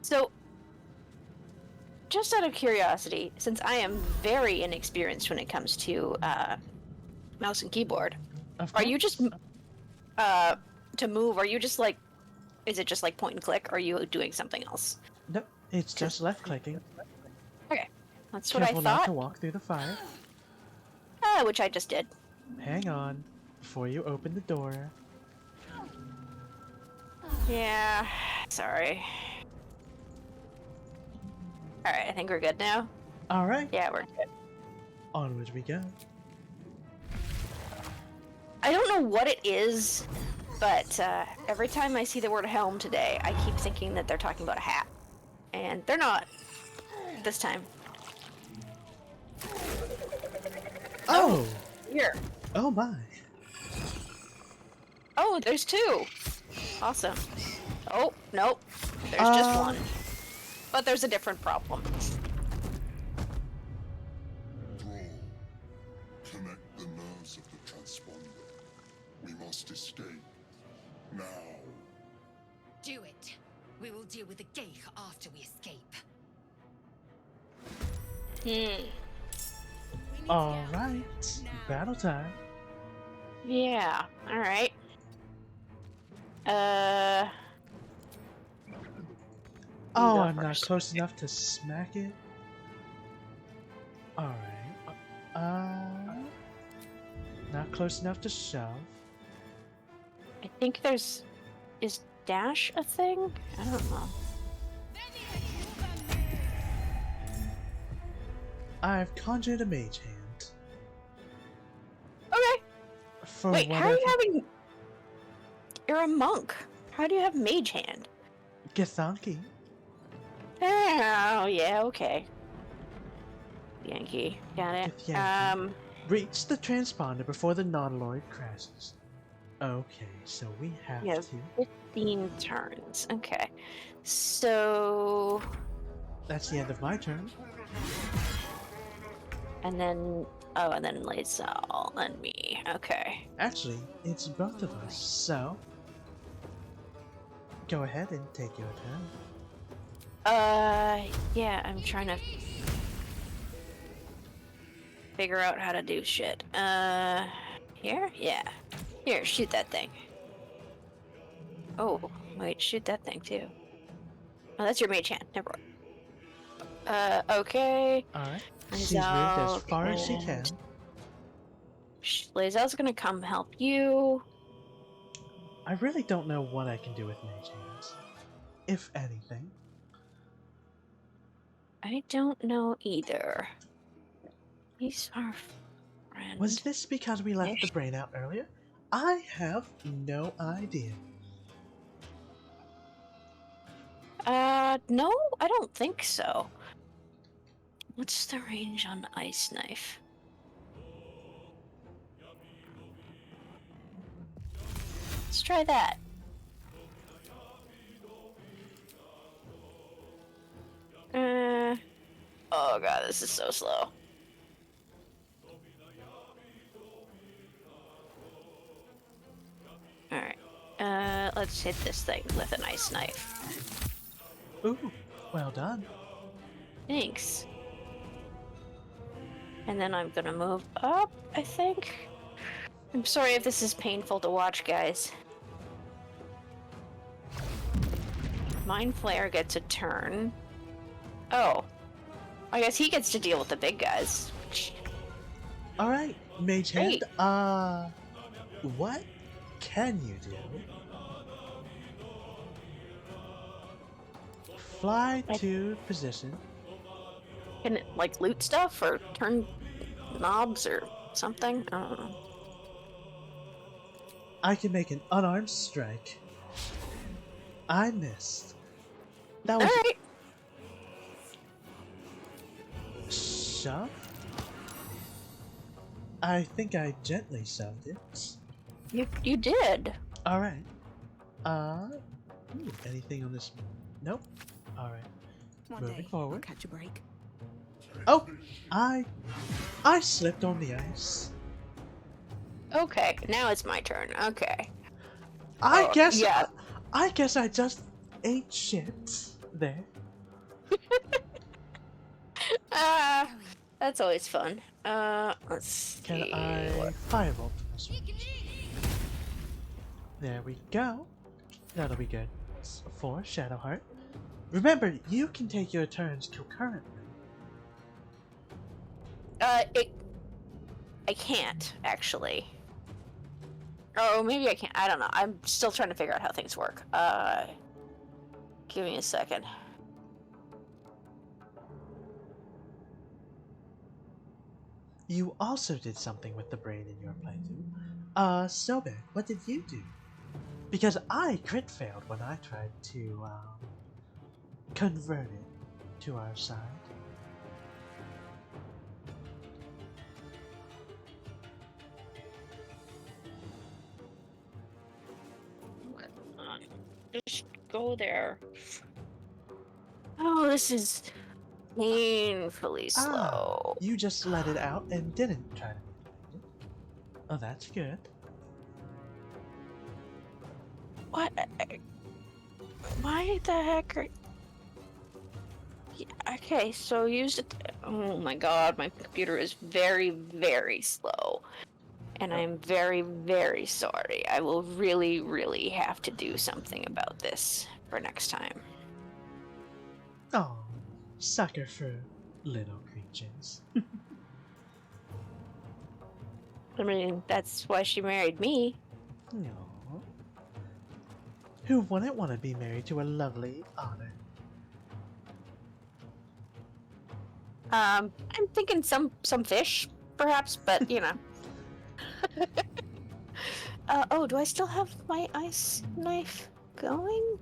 So, just out of curiosity, since I am very inexperienced when it comes to mouse and keyboard, Of are course. you just to move? Are you just like, is it just like point and click? Or are you doing something else? Nope, it's just left clicking. Okay, that's what Careful I not thought. to walk through the fire. Which I just did. Hang on, before you open the door. Yeah, sorry. All right, I think we're good now. All right, Yeah, we're good. onward we go. I don't know what it is, but every time I see the word helm today, I keep thinking that they're talking about a hat. And they're not. This time. Oh! Here. Oh my. Oh, there's two. Awesome. Oh, nope. There's just one. But there's a different problem. Brawl. Connect the nerves of the transponder. We must escape. Now. Do it. We will deal with the Geich after we escape. Alright, battle time. Yeah, alright. Oh, go I'm not first. close enough to smack it. Alright. Not close enough to shove. I think there's... Is dash a thing? I don't know. I've conjured a mage hand. Okay. For Wait, how are whatever you having... You're a monk. How do you have mage hand? Githyanki. Oh, yeah, okay. Yankee. Got it. Githyanki. Reach the transponder before the nautiloid crashes. Okay, so we have Yeah. to... 15 turns. Okay. So... That's the end of my turn. And then... Oh, and then Lae'zel and me. Okay. Actually, it's both of us, so... Go ahead and take your turn. Yeah, I'm trying to... figure out how to do shit. Here? Yeah. Here, shoot that thing. Oh, wait, shoot that thing too. Oh, that's your mage hand. Never mind. Okay. Alright. She's moved as Lae'zel far as she can. and- Lae'zel's gonna come help you. I really don't know what I can do with mage hands. If anything. I don't know either. He's our friend. Was this because we left the brain out earlier? I have no idea. No, I don't think so. What's the range on Ice Knife? Let's try that. Oh god, this is so slow. Alright. Let's hit this thing with an ice knife. Ooh, well done. Thanks. And then I'm gonna move up, I think. I'm sorry if this is painful to watch, guys. Mind Flayer gets a turn. Oh. I guess he gets to deal with the big guys. Alright, mage hand. Great. What can you do? Fly to position. Can it, like, loot stuff or turn knobs or something? I don't know. I can make an unarmed strike. I missed. That was Alright. shove? I think I gently shoved it. You did. Alright. Anything on this? Nope. Alright. One Moving day, forward. I'll catch a break. Oh! I slipped on the ice. Okay, now it's my turn. Okay. I Oh, guess. yeah. I guess I just ate shit there. Ah, that's always fun. Let's Can see. I firebolt from this one? There we go. That'll be good. For Shadowheart. Remember, you can take your turns concurrently. I can't actually. Oh, maybe I can't. I don't know. I'm still trying to figure out how things work. Give me a second. You also did something with the brain in your playthrough. Sobek, what did you do? Because I crit failed when I tried to, convert it to our side. Just go there. Oh, this is painfully slow. You just let it out and didn't try to manipulate it. Oh, that's good. What? Why the heck are... Yeah, okay, so use it. Oh my god, my computer is very, very slow. And I'm very, very sorry. I will really, really have to do something about this for next time. Oh, sucker for little creatures. I mean, that's why she married me. Aww. Who wouldn't want to be married to a lovely otter? I'm thinking some fish, perhaps, but you know. Oh, do I still have my ice knife going?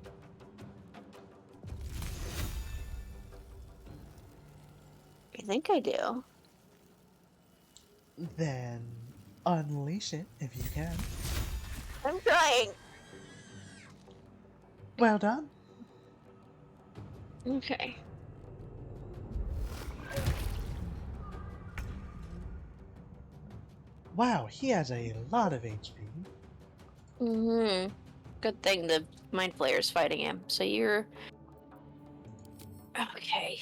I think I do. Then unleash it if you can. I'm trying. Well done. Okay. Wow, he has a lot of HP. Mm-hmm. Good thing the mind flayer's fighting him. So you're... Okay.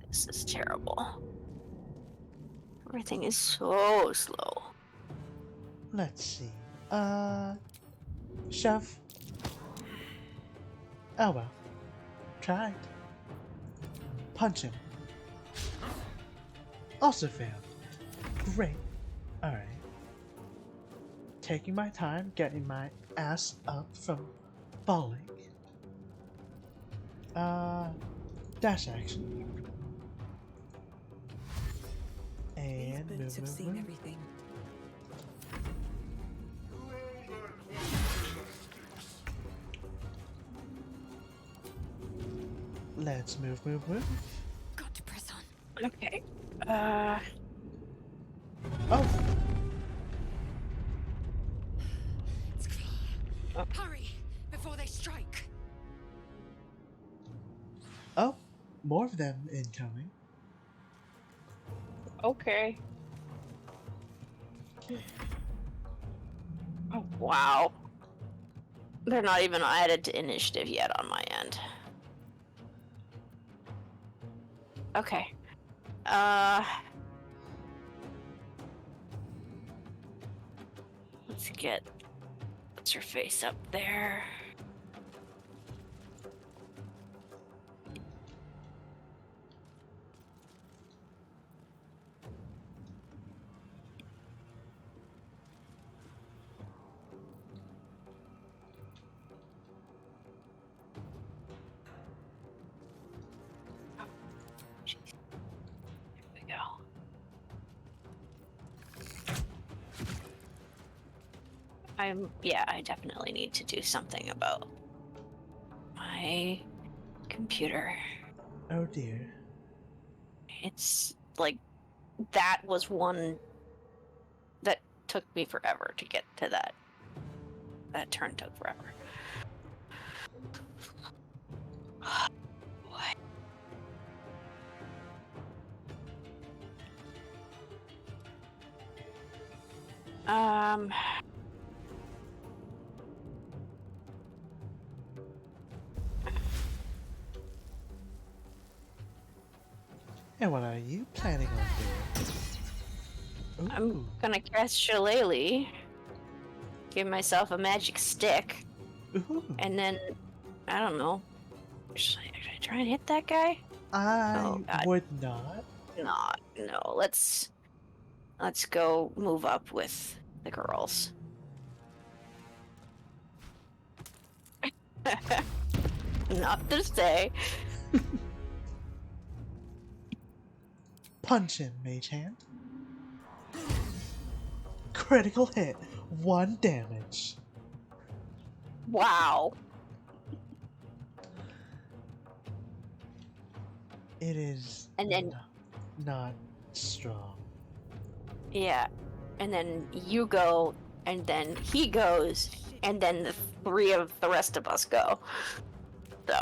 This is terrible. Everything is so slow. Let's see. Shove. Oh well. Tried. Punch him. Also failed. Great. Alright. Taking my time, getting my ass up from falling. Dash action. And These boots have move, seen move. everything. Let's move, move, move. Got to press on. Okay. Oh, It's clear. Hurry before they strike. oh, more of them incoming. Okay. Oh, wow. They're not even added to initiative yet on my end. Okay. Let's get... What's her face up there? Here we go. I definitely need to do something about my computer. Oh dear. It's like, that was one that took me forever to get to that. That turn took forever. What? Um. And what are you planning on doing? I'm Ooh. gonna cast Shillelagh, give myself a magic stick, Ooh. and then I don't know. Should I try and hit that guy? I God. would not. Not. No. Let's go move up with the girls. Not to say. Punch him, Mage Hand. Critical hit. 1 damage. Wow. It is And then not strong. yeah, and then you go, and then he goes, and then the 3 of the rest of us go. So.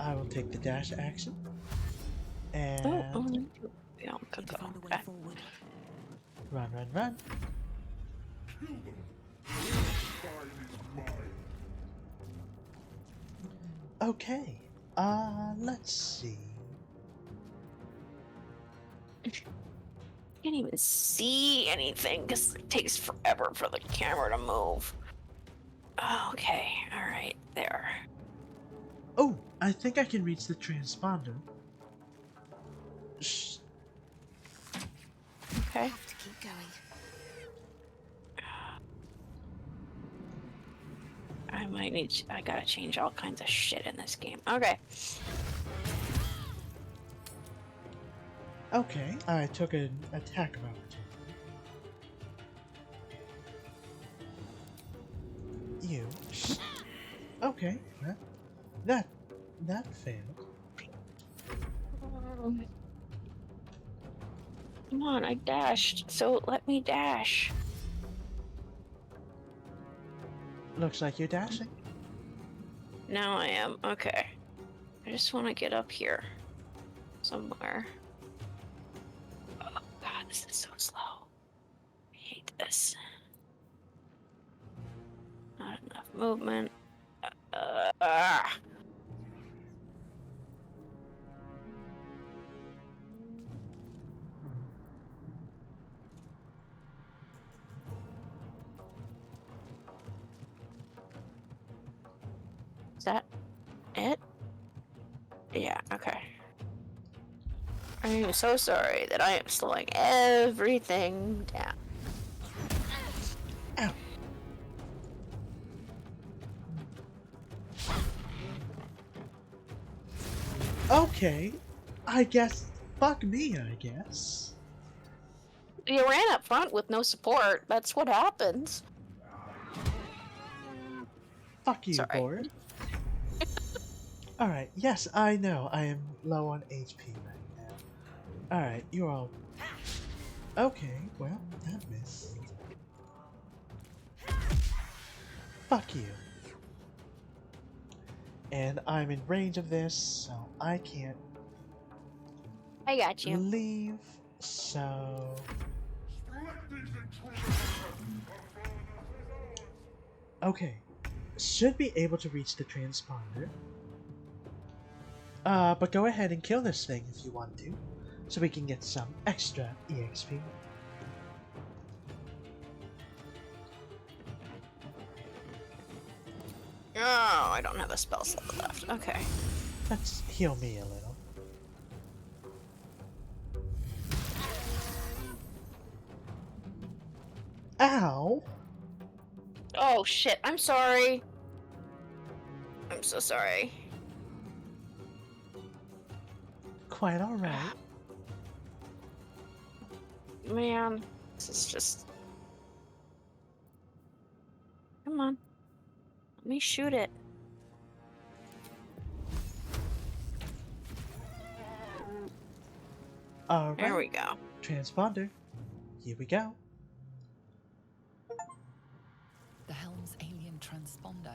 I will take the dash action. And Yeah, Need to find a way okay. forward. run, run, run. Okay. Let's see. Can't even see anything because it takes forever for the camera to move. Okay, alright, there. Oh, I think I can reach the transponder. Shh. Okay. Have to keep going. I might need I gotta change all kinds of shit in this game. Okay. Okay, I took an attack of opportunity. You. Shh. Okay, well, that failed. Come on, I dashed, so let me dash. Looks like you're dashing. Now I am. Okay. I just want to get up here. Somewhere. Oh god, this is so slow. I hate this. Not enough movement. Ah. Is that it? Yeah, okay. I am so sorry that I am slowing everything down. Ow. Okay, I guess. Fuck me, I guess. You ran up front with no support. That's what happens. Fuck you, Sorry. board. Alright, yes, I know. I am low on HP right now. Alright, you're all. Okay, well, that missed. Fuck you. And I'm in range of this, so I can't I got you. leave, so. Okay. Should be able to reach the transponder. But go ahead and kill this thing if you want to, so we can get some extra EXP. Oh, I don't have a spell slot left. Okay. Let's heal me a little. Ow! Oh shit, I'm sorry. I'm so sorry. Quite alright. Man, this is just... Come on. Let me shoot it. Alright. There we go. Transponder. Here we go. The Helm's alien transponder.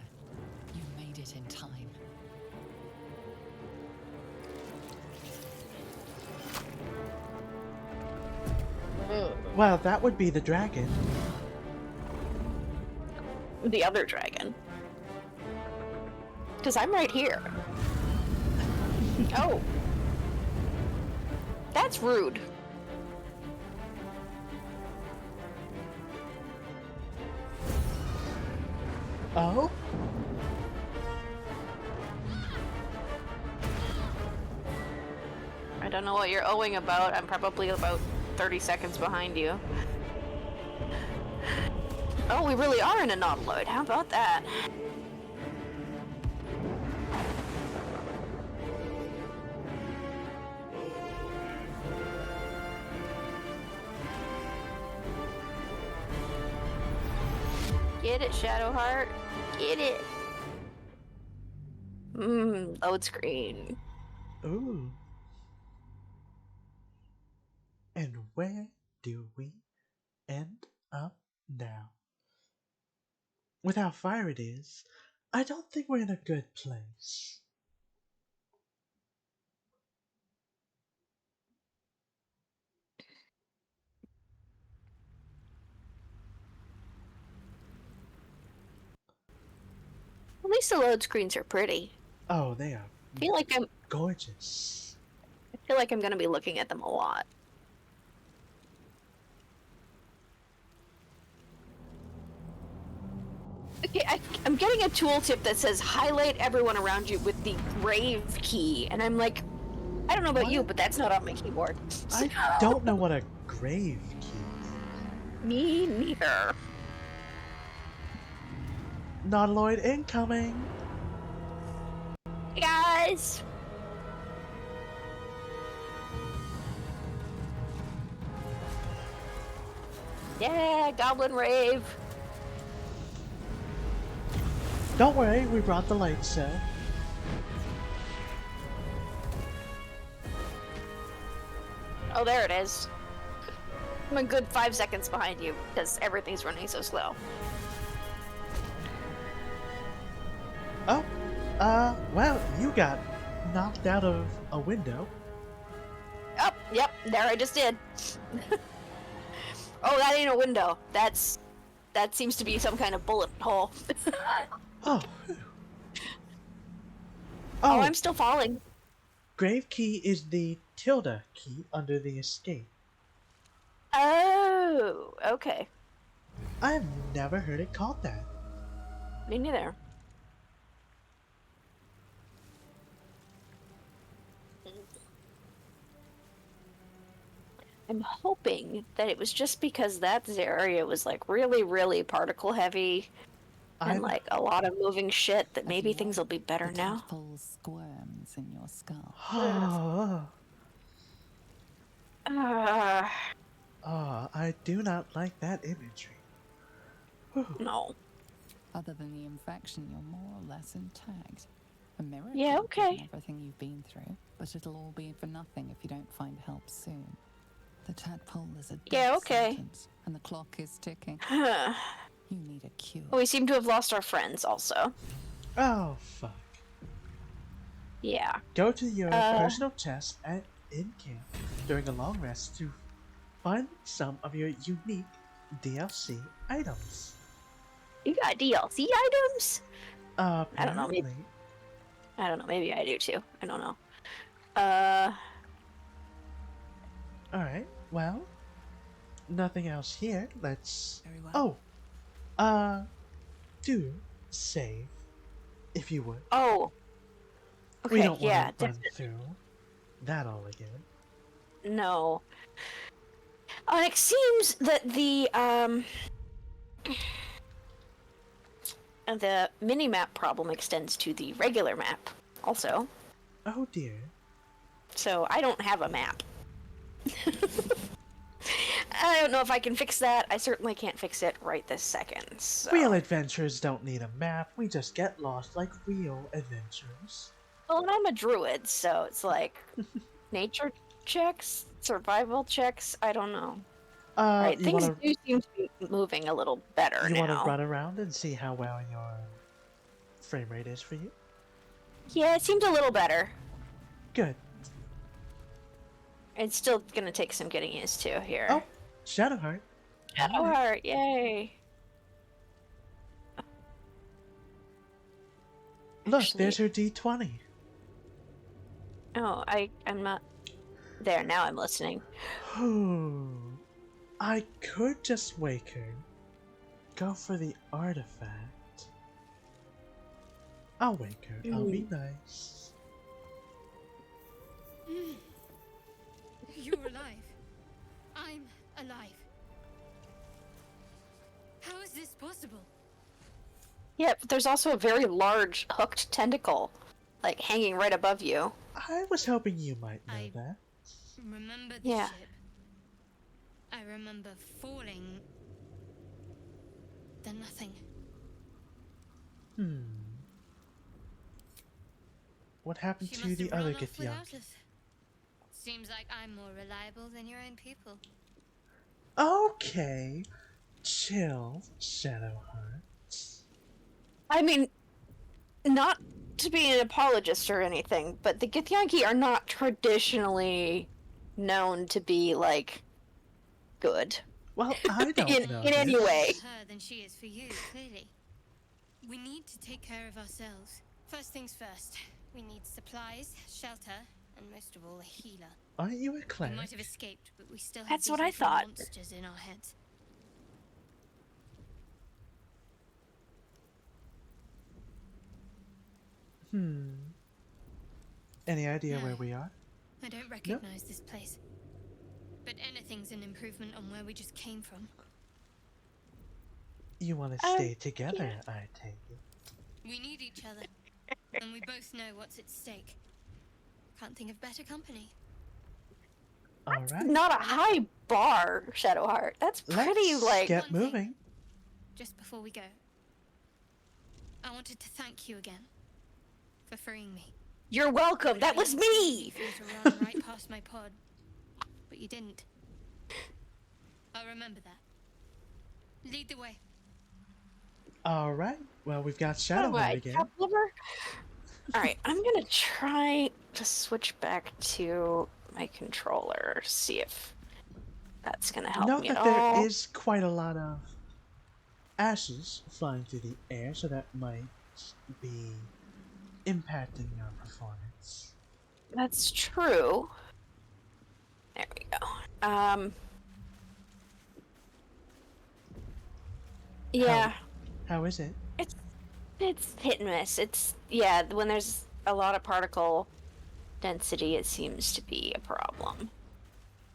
You made it in time. Ugh. Well, that would be the dragon. The other dragon. Because I'm right here. Oh. That's rude. Oh? I don't know what you're owing about. I'm probably about 30 seconds behind you. Oh, we really are in a nautiloid. How about that? Get it, Shadowheart. Get it. Load screen. Ooh. And where do we end up now? With how fire it is, I don't think we're in a good place. At least the load screens are pretty. Oh, they are I feel like gorgeous. I'm gonna be looking at them a lot. Okay, I'm getting a tooltip that says highlight everyone around you with the grave key, and I'm like, I don't know about you, but that's not on my keyboard. I don't know what a grave key is. Me neither. Nautiloid incoming! Hey guys! Yeah, Goblin Rave! Don't worry, we brought the light set. Oh, there it is. I'm a good 5 seconds behind you because everything's running so slow. Oh, well, you got knocked out of a window. Oh, yep, there I just did. Oh, that ain't a window. That seems to be some kind of bullet hole. Oh. Oh, I'm still falling. Grave key is the tilde key under the escape. Oh, okay. I've never heard it called that. Me neither. I'm hoping that it was just because that area was like really, really particle heavy and like a lot of moving shit that maybe things will be better now. Tadpole squirms in your skull. I do not like that imagery. No. Other than the infection, you're more or less intact. A miracle, Yeah, okay. given everything you've been through, but it'll all be for nothing if you don't find help soon. The tadpole is a death sentence, and the clock is ticking. You need a cure. We seem to have lost our friends also. Oh, fuck. Yeah. Go to your personal chest in camp during a long rest to find some of your unique DLC items. You got DLC items? Apparently. I don't know, maybe I do too. I don't know. Alright, well, nothing else here. Let's... Very well. Oh, do save, if you would. Oh. Okay, We don't yeah, want to run through that all again. No. It seems that the mini-map problem extends to the regular map, also. Oh dear. So I don't have a map. I don't know if I can fix that. I certainly can't fix it right this second. So. Real adventurers don't need a map. We just get lost like real adventurers. Well, and I'm a druid, so it's like nature checks, survival checks. I don't know. Right, things do seem to be moving a little better now. You want to run around and see how well your frame rate is for you? Yeah, it seems a little better. Good. It's still gonna take some getting used to here. Oh, Shadowheart. Shadowheart, yay! Look, Actually- there's her D20. Oh, I'm not there now. I'm listening. I could just wake her. Go for the artifact. I'll wake her. I'll be nice. You're alive. I'm alive. How is this possible? Yeah, but there's also a very large hooked tentacle, like hanging right above you. I was hoping you might know I- that. Remember the Yeah. ship. I remember falling. Then nothing. What happened She to must the have other run off without Githyanki? us. Seems like I'm more reliable than your own people. Okay. Chill, Shadowheart. I mean, not to be an apologist or anything, but the Githyanki are not traditionally known to be, like, good. Well, I don't In- know in any this. way. For her than she is for you, clearly. We need to take care of ourselves. First things first. We need supplies, shelter, and most of all, a healer. Aren't you a We cleric? might have escaped, but we still have That's these what I little thought. monsters in our heads. Any idea No. where we are? I don't recognize this place. But anything's an improvement on where we just came from. You want to stay together, I take it. We need each other. And we both know what's at stake. Can't think of better company. Alright, Not a high bar, Shadowheart. That's pretty, let's like... get One thing. moving. Just before we go, I wanted to thank you again for freeing me. You're welcome. That was me! Easy for you to run right past my pod, but you didn't. I'll remember that. Lead the way. Alright, well, we've got What am Shadowheart I, again. cat liver? Alright, I'm gonna try to switch back to my controller, see if that's gonna help Note me that at all. there is quite a lot of ashes flying through the air, so that might be impacting your performance. That's true. There we go. Yeah, How is it? it's hit and miss. It's, yeah, when there's a lot of particle density, it seems to be a problem.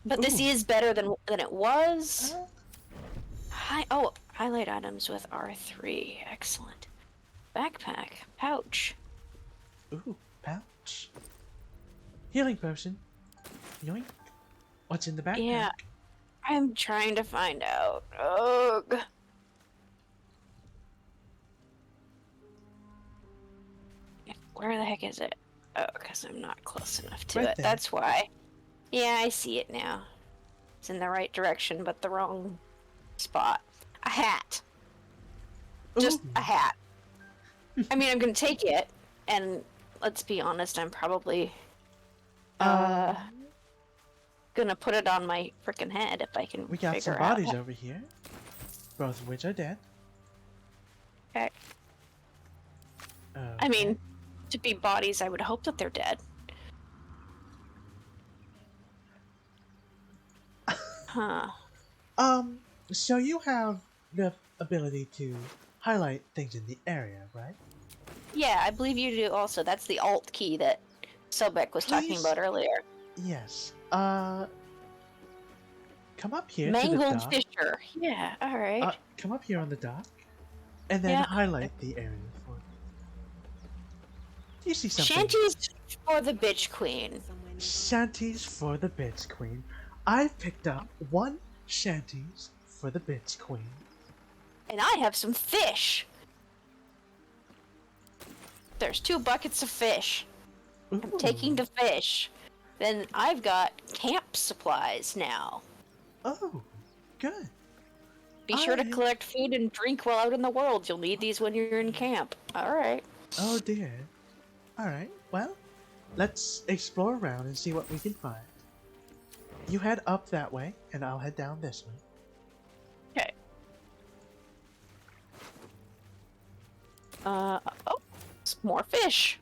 But this Ooh. is better than it was. Highlight items with R3. Excellent. Backpack. Pouch. Ooh, pouch. Healing potion. Yoink. What's in the backpack? Yeah. I'm trying to find out. Ugh. Where the heck is it? Oh, because I'm not close enough to Right it. there. That's why. Yeah, I see it now. It's in the right direction, but the wrong spot. A hat. Just Ooh. a hat. I mean, I'm gonna take it, and let's be honest, I'm probably gonna put it on my freaking head if I can We got figure some out. bodies over here, both of which are dead. Okay. I mean, to be bodies, I would hope that they're dead. Huh. So you have the ability to highlight things in the area, right? Yeah, I believe you do also. That's the alt key that Sobek was talking Please? about earlier. Yes. Come up here to the Mangled dock. Fisher. Yeah, alright. Come up here on the dock, and then Yeah. highlight the area for me. Do you see something? Shanties for the bitch queen. Somewhere nearby. Shanties for the Bitch Queen. I've picked up one shanties for the Bitch Queen. And I have some fish. There's 2 buckets of fish. I'm Ooh. taking the fish. Then I've got camp supplies now. Oh, good. Be sure to Alright. collect food and drink while out in the world. You'll need these when you're in camp. Alright. Oh dear. Alright, well, let's explore around and see what we can find. You head up that way, and I'll head down this way. Okay. Oh, it's more fish.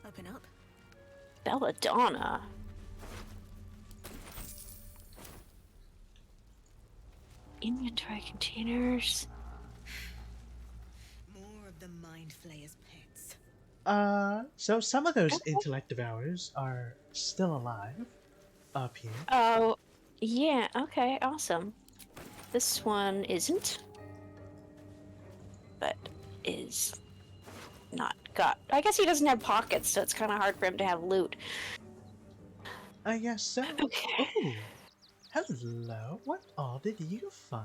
Open up. Belladonna. Inventory containers. More of the Mind Flayer's pets. So some of those intellect devourers are still alive up here. Oh, yeah. Okay, awesome. This one isn't, but is not got. I guess he doesn't have pockets, so it's kind of hard for him to have loot. I guess so. Okay. Ooh. Hello. What all did you find?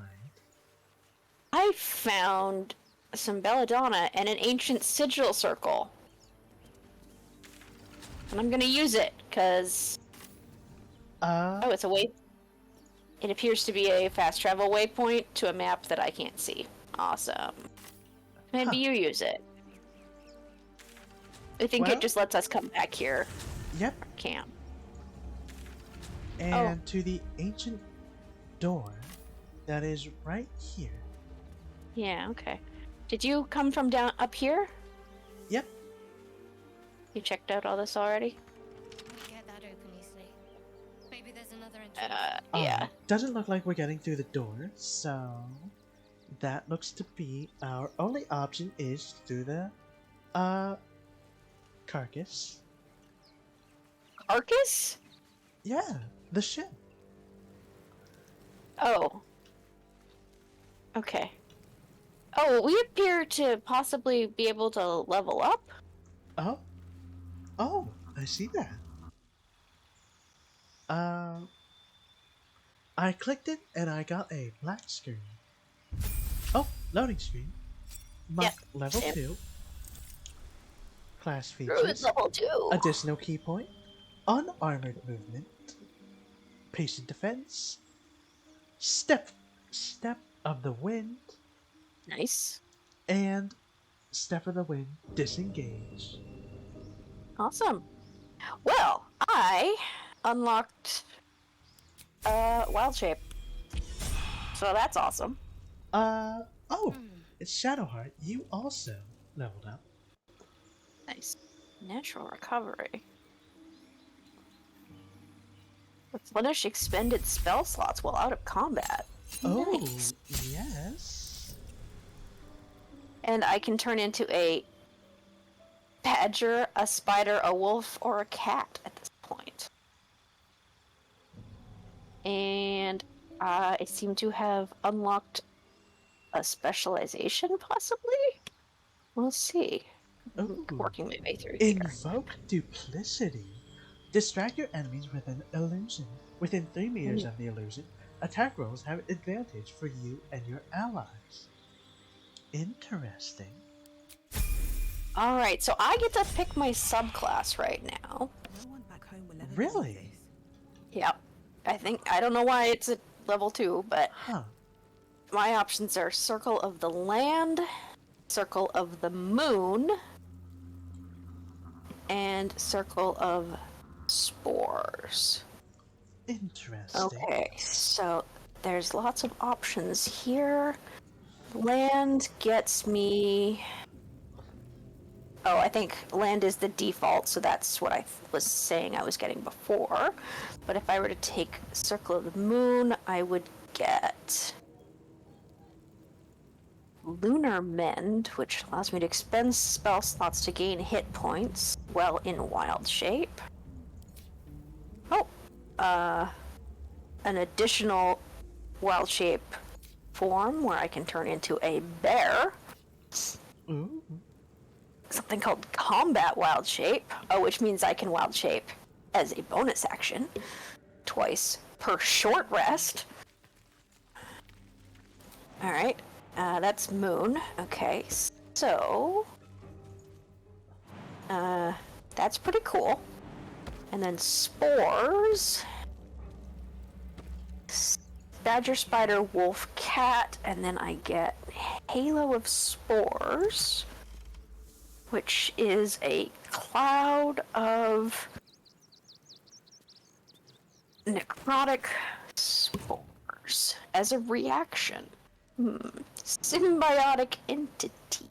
I found some belladonna and an ancient sigil circle. And I'm gonna use it, because... Oh, it's a way... It appears to be a fast travel waypoint to a map that I can't see. Awesome. Maybe you use it. I think Well- it just lets us come back here. Yep. Camp. And to the ancient door that is right here. Yeah, okay. Did you come from down up here? Yep. You checked out all this already? Get that open easily. Maybe there's another entrance. Yeah. Doesn't look like we're getting through the door, so that looks to be our only option is through the carcass. Carcass? Yeah, the ship. Oh. Okay. Oh, we appear to possibly be able to level up? Oh. Oh, I see that. I clicked it and I got a black screen. Oh, loading screen. Monk level same. 2. Class Druid features. level 2. Additional key point. Unarmored movement. Patient defense. Step of the wind. Nice. And step of the wind disengage. Awesome. Well, I unlocked wild shape. So that's awesome. It's Shadowheart. You also leveled up. Nice. Natural recovery. Replenish expended spell slots while out of combat. Oh, Nice. yes. And I can turn into a badger, a spider, a wolf, or a cat at this point. And I seem to have unlocked a specialization, possibly? We'll see. Ooh. Working my way through here. Invoke duplicity. Distract your enemies with an illusion. Within 3 meters of the illusion, attack rolls have advantage for you and your allies. Interesting. Alright, so I get to pick my subclass right now. No one back home will ever Really? believe this. Yep. I don't know why it's at level 2, but Huh. my options are Circle of the Land, Circle of the Moon, and Circle of Spores. Interesting. Okay, so there's lots of options here. Land gets me... Oh, I think land is the default, so that's what I was saying I was getting before. But if I were to take Circle of the Moon, I would get Lunar Mend, which allows me to expend spell slots to gain hit points while in wild shape. Oh, an additional wild shape form where I can turn into a bear. Ooh. Something called Combat Wild Shape, which means I can wild shape as a bonus action twice per short rest. Alright, that's Moon. Okay, so... that's pretty cool. And then Spores... Badger, Spider, Wolf, Cat, and then I get Halo of Spores, which is a cloud of necrotic necrotic spores as a reaction. Symbiotic entity.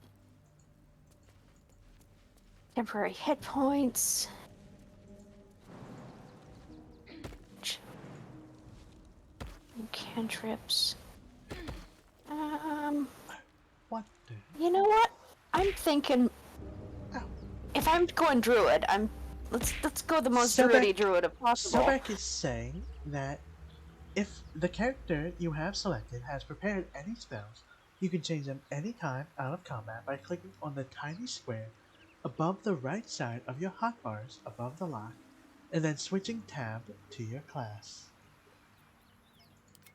Temporary hit points. Cantrips. What the? You know what? I'm thinking Ow. if I'm going druid, let's go the most druidy druid if possible. Sobek is saying that if the character you have selected has prepared any spells, you can change them anytime out of combat by clicking on the tiny square above the right side of your hotbars above the lock, and then switching tab to your class.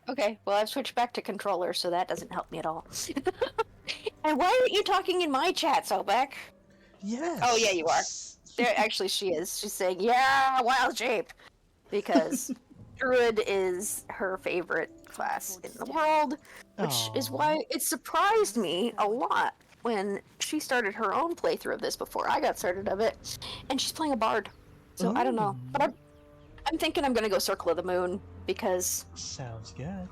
Okay, well I've switched back to controller, so that doesn't help me at all. And why aren't you talking in my chat, Sobek? Yes. Oh yeah, you are. There, actually, she is. She's saying, "Yeah, wild shape," because druid is her favorite class in the world, which is why it surprised me a lot when she started her own playthrough of this before I got started of it, and she's playing a bard. So I don't know, but I'm thinking I'm gonna go Circle of the Moon because sounds good.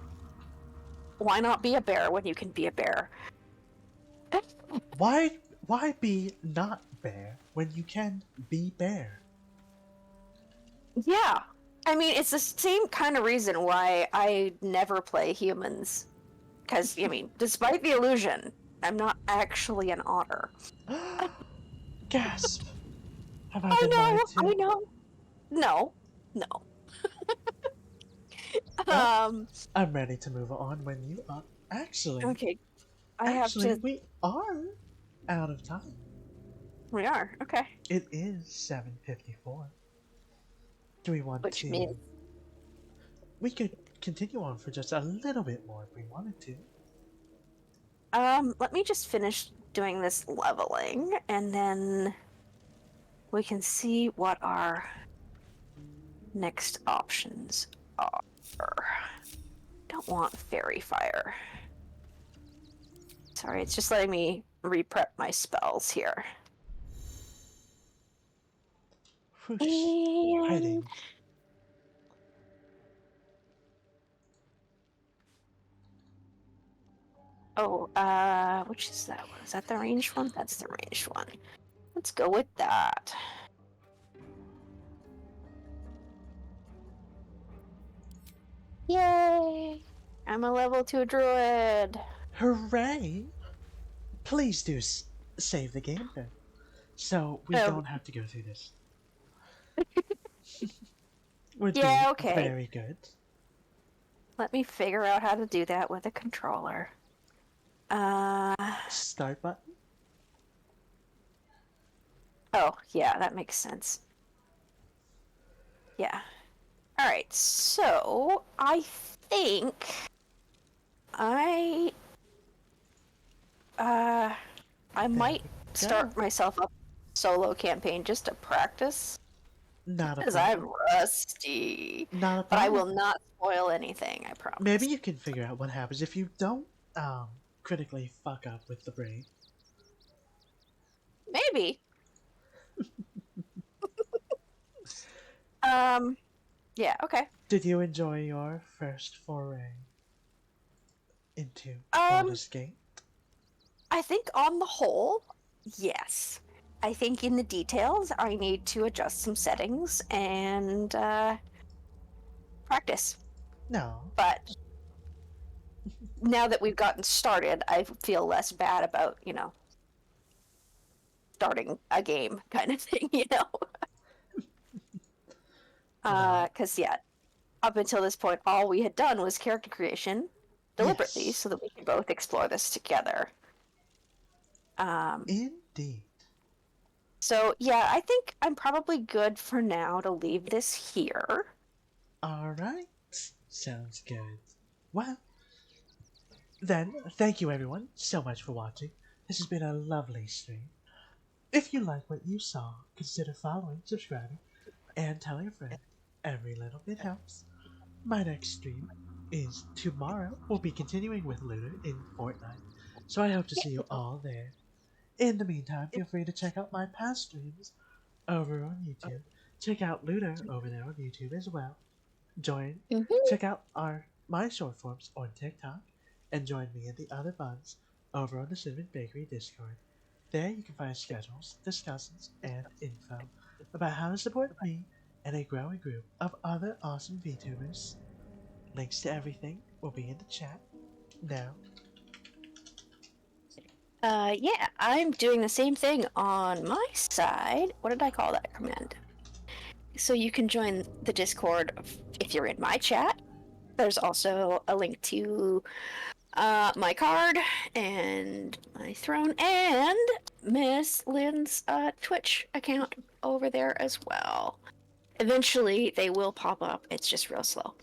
why not be a bear when you can be a bear? Why be not bear when you can be bear? Yeah. I mean, it's the same kind of reason why I never play humans. Because, I mean, despite the illusion, I'm not actually an otter. Gasp! Have I been lied to? I know. No. Well, I'm ready to move on when you are. Actually, okay. we are out of time. We are, okay. It is 7:54. Do we want Which to? means We could continue on for just a little bit more if we wanted to. let me just finish doing this leveling, and then we can see what our next options are. Don't want fairy fire. Sorry, it's just letting me re-prep my spells here. Whoosh. Heading. Oh, which is that one? Is that the ranged one? That's the ranged one. Let's go with that. Yay! I'm a level 2 druid. Hooray! Please do save the game then, so we don't have to go through this. Would be okay. Very good. Let me figure out how to do that with a controller. Start button? Oh, yeah, that makes sense. Yeah. Alright, so I think I might start myself up solo campaign just to practice. Not a Because problem. I'm rusty. Not a problem. But I will not spoil anything, I promise. Maybe you can figure out what happens if you don't critically fuck up with the brain. Maybe. Yeah, okay. Did you enjoy your first foray into Baldur's Gate? I think on the whole, yes. I think in the details, I need to adjust some settings and practice. No. But now that we've gotten started, I feel less bad about, starting a game kind of thing, Because, up until this point, all we had done was character creation deliberately so that we could both explore this together. Indeed. So, yeah, I think I'm probably good for now to leave this here. Alright. Sounds good. Well, then, thank you everyone so much for watching. This has been a lovely stream. If you like what you saw, consider following, subscribing, and telling a friend. Every little bit helps. My next stream is tomorrow. We'll be continuing with Looter in Fortnite, so I hope to see you all there. In the meantime, feel free to check out my past streams over on YouTube. Check out Looter over there on YouTube as well. check out my short forms on TikTok, and join me and the other buns over on the Cinnamon Bakery Discord. There you can find schedules, discussions, and info about how to support me and a growing group of other awesome VTubers. Links to everything will be in the chat now. Yeah, I'm doing the same thing on my side. What did I call that command? So you can join the Discord if you're in my chat. There's also a link to my card and my throne and Miss Lynn's Twitch account over there as well. Eventually, they will pop up. It's just real slow.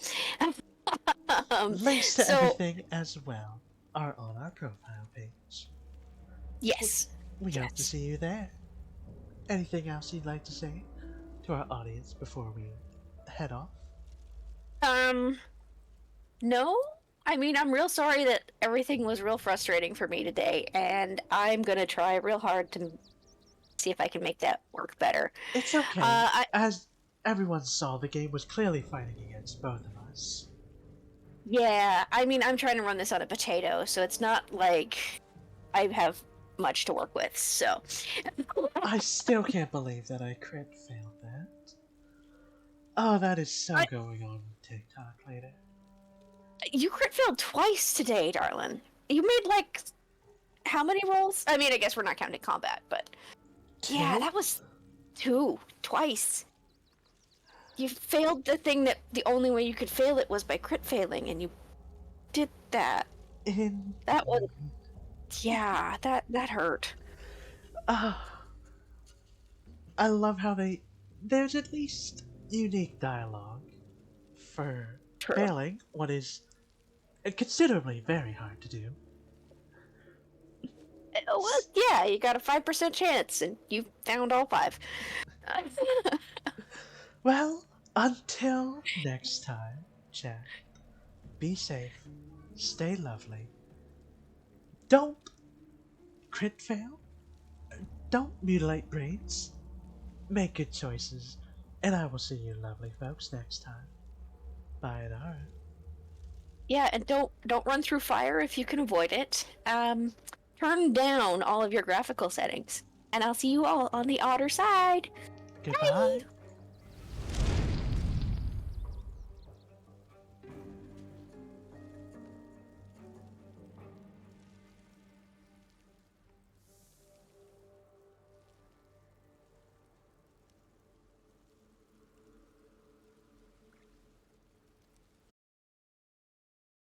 Links to everything as well are on our profile page. Yes. We hope to see you there. Anything else you'd like to say to our audience before we head off? No. I mean, I'm real sorry that everything was real frustrating for me today, and I'm gonna try real hard to see if I can make that work better. It's okay. As everyone saw, the game was clearly fighting against both of us. Yeah, I mean, I'm trying to run this on a potato, so it's not like I have much to work with, so... I still can't believe that I crit failed that. Oh, that is so going on TikTok later. You crit failed twice today, darling. You made, like, how many rolls? I mean, I guess we're not counting combat, but... Two? Yeah, that was twice. You failed the thing that the only way you could fail it was by crit failing, and you did that. That was... Yeah, that hurt. I love how there's at least unique dialogue for failing what is considerably very hard to do. Well, yeah, you got a 5% chance, and you found all 5. Well, until next time, chat. Be safe, stay lovely. Don't crit fail. Don't mutilate brains. Make good choices, and I will see you lovely folks next time. Bye, Nara. Yeah, and don't run through fire if you can avoid it. Turn down all of your graphical settings, and I'll see you all on the other side. Goodbye. Bye.